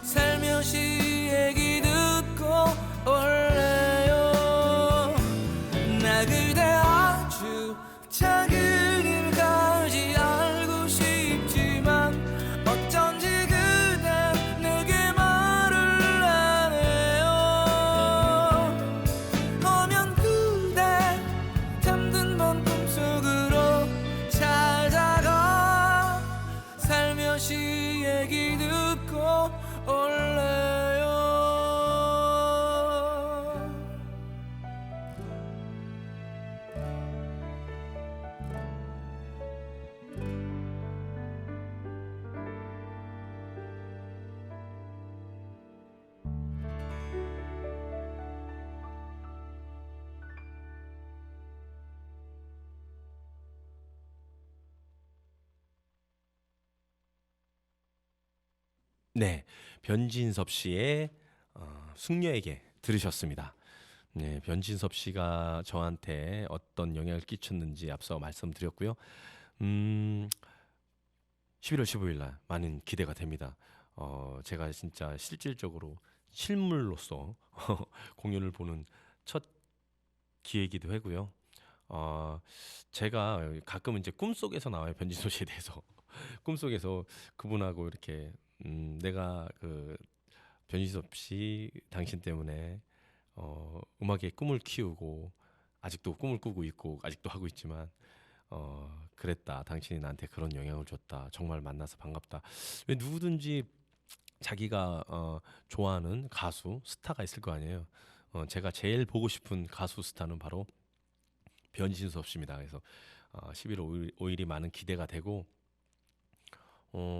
살며시 얘기 듣고 올래요. 나 그대 아주 작은 일까지 알고 싶지만 어쩐지 그대 내게 말을 안 해요. 허면 그대 잠든 밤 꿈속으로 찾아가 살며시 얘기 듣고 올래요. 네, 변진섭 씨의 숙녀에게 들으셨습니다. 네, 변진섭 씨가 저한테 어떤 영향을 끼쳤는지 앞서 말씀드렸고요. 11월 15일 날 많은 기대가 됩니다. 제가 진짜 실질적으로 실물로서 공연을 보는 첫 기회이기도 하고요. 제가 가끔 이제 꿈속에서 나와요. 변진섭 씨에 대해서. 꿈속에서 그분하고 이렇게 내가 그 변진섭 씨 당신 때문에 음악의 꿈을 키우고 아직도 꿈을 꾸고 있고 아직도 하고 있지만 그랬다. 당신이 나한테 그런 영향을 줬다. 정말 만나서 반갑다. 왜 누구든지 자기가 좋아하는 가수, 스타가 있을 거 아니에요. 제가 제일 보고 싶은 가수 스타는 바로 변진섭 씨입니다. 그래서 11월 5일이 많은 기대가 되고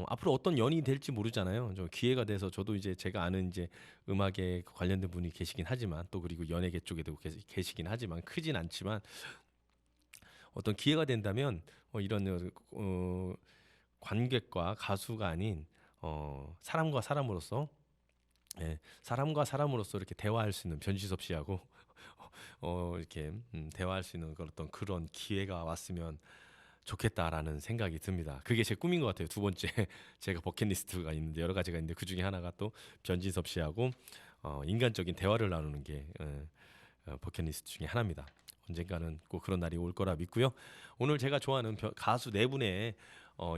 앞으로 어떤 연이 될지 모르잖아요. 저 기회가 돼서 저도 이제 제가 아는 이제 음악에 관련된 분이 계시긴 하지만 또 그리고 연예계 쪽에도 계시긴 하지만 크진 않지만 어떤 기회가 된다면 이런 관객과 가수가 아닌 사람과 사람으로서 사람과 사람으로서 이렇게 대화할 수 있는 변진섭 씨하고 이렇게 대화할 수 있는 그런 기회가 왔으면 좋겠다라는 생각이 듭니다. 그게 제 꿈인 것 같아요. 두 번째 제가 버킷리스트가 있는데 여러 가지가 있는데 그 중에 하나가 또 변진섭 씨하고 인간적인 대화를 나누는 게 버킷리스트 중에 하나입니다. 언젠가는 꼭 그런 날이 올 거라 믿고요. 오늘 제가 좋아하는 가수 네 분의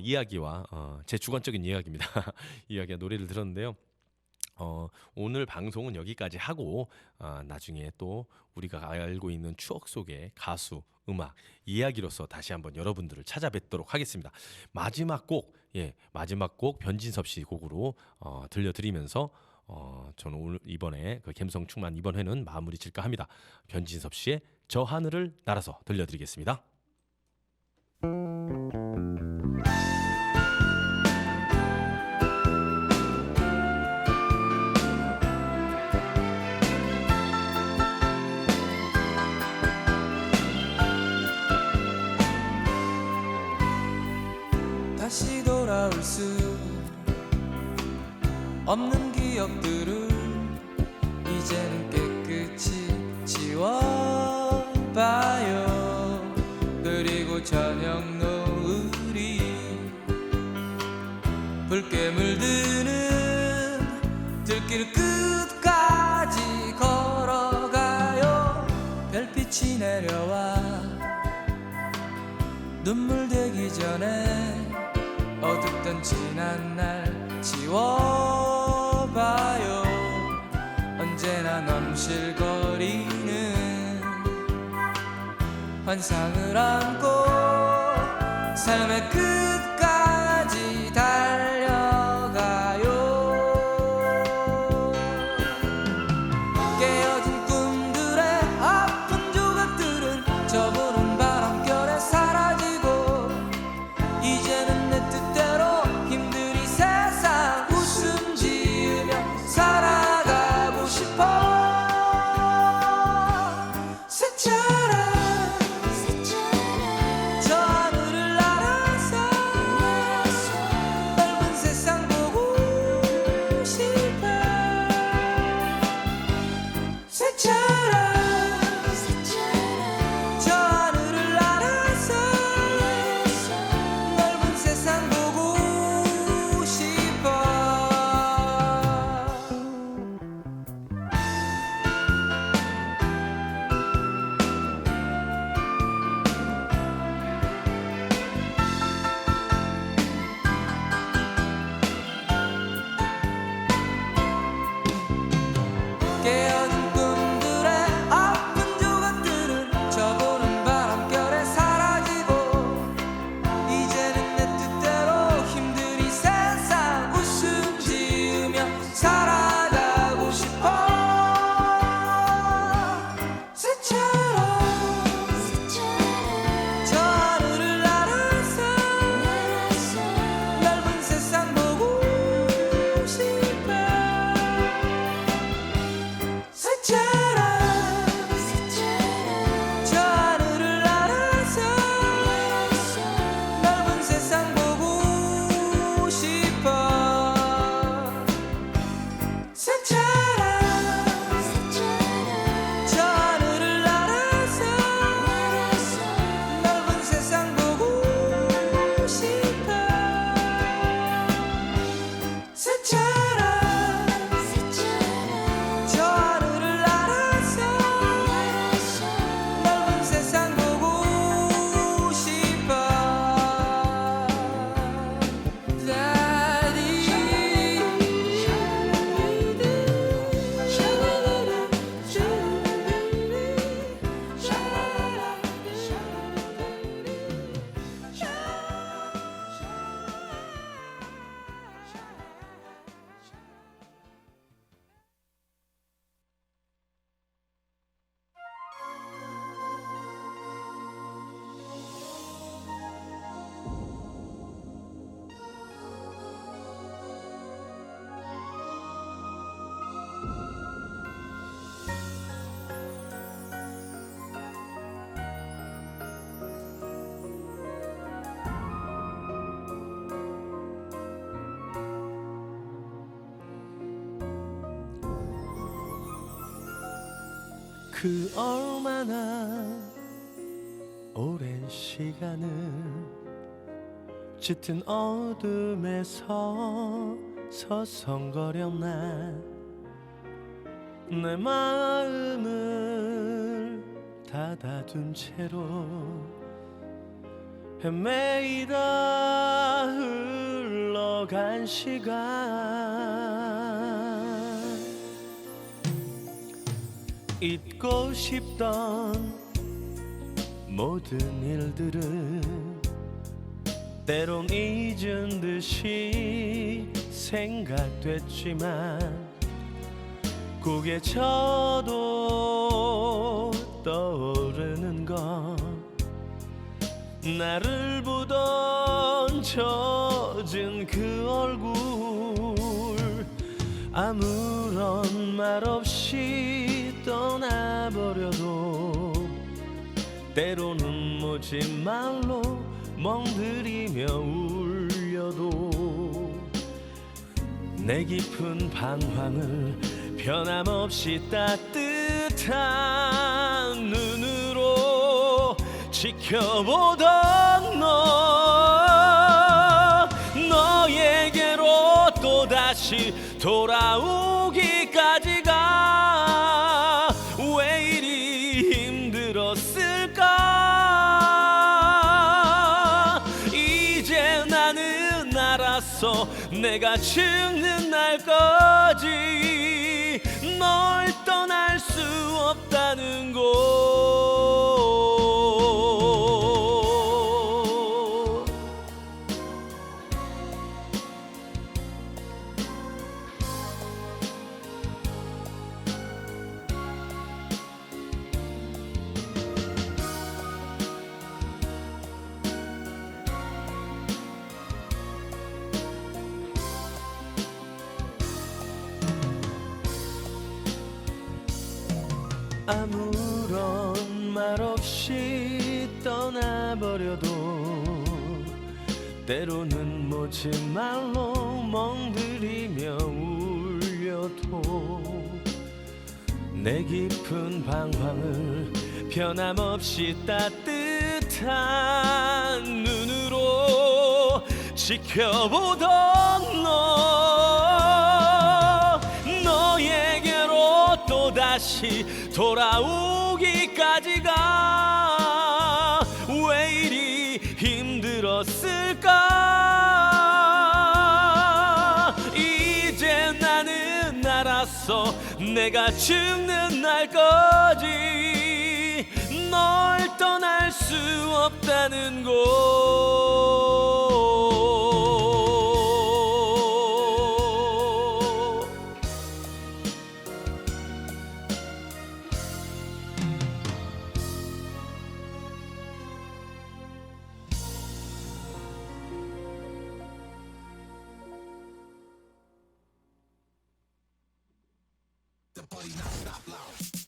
이야기와 제 주관적인 이야기입니다. 이야기와 노래를 들었는데요. 오늘 방송은 여기까지 하고 나중에 또 우리가 알고 있는 추억 속의 가수, 음악, 이야기로서 다시 한번 여러분들을 찾아뵙도록 하겠습니다. 마지막 곡 변진섭 씨 곡으로 들려드리면서 저는 오늘 이번에 그 감성 충만 이번 회는 마무리 질까 합니다. 변진섭 씨의 저 하늘을 날아서 들려드리겠습니다. 다시 돌아올 수 없는 기억들을 이제는 깨끗이 지워봐요. 그리고 저녁 노을이 붉게 물드는 들길 끝까지 걸어가요. 별빛이 내려와 눈물 되기 전에 어둡던 지난 날 지워봐요. 언제나 넘실거리는 환상을 안고 삶의 끝까지 달려가요. 깨어진 꿈들의 아픈 조각들은 저무는 바람결에 사라지고 이제는 내 뜻대로 힘들이 세상 웃음 지으며 살아가고 싶어. 새처럼 저 하늘을 날아서 넓은 세상 보고 싶어. 새처럼 저 하늘을 날아서 넓은 세상 보고 싶어. 깨어진 꿈들의 아픈 조각들은 저보는 바람결에 사라지고 이제는 내 뜻대로 힘들이 세상 웃음 지으며 살아가고 싶어. 새처럼 저 하늘을 날아서 넓은 세상 보고 싶어. 새처럼 저 하늘을 날아서 넓은 세상 보고 싶어. 새처럼 저 하늘을 날아서 넓은 세상 보고 싶어. 새처럼 저 하늘을 날아서 넓은 세상 보고 싶어. Daddy 그 얼마나 오랜 시간을 짙은 어둠에서 서성거렸나. 내 마음을 닫아둔 채로 헤매이다 흘러간 시간. 잊고 싶던 모든 일들은 때론 잊은 듯이 생각됐지만 고개 쳐도 떠오르는 건 나를 보던 젖은 그 얼굴. 아무런 말 없이 떠나버려도 때로는 모진 말로 멍들이며 울려도 내 깊은 방황을 변함없이 따뜻한 눈으로 지켜보던 너에게로 또다시 돌아오기까지가 왜 이리 힘들었을까. 이제 나는 알았어. 내가 죽는 날까지 널 떠날 수 없다는 걸. 아무런 말 없이 떠나버려도 때로는 모진 말로 멍들이며 울려도 내 깊은 방황을 변함없이 따뜻한 눈으로 지켜보던 너에게로 또다시 돌아오기까지가 왜 이리 힘들었을까. 이제 나는 알았어. 내가 죽는 날까지 널 떠날 수 없다는 걸. The party not stop loud.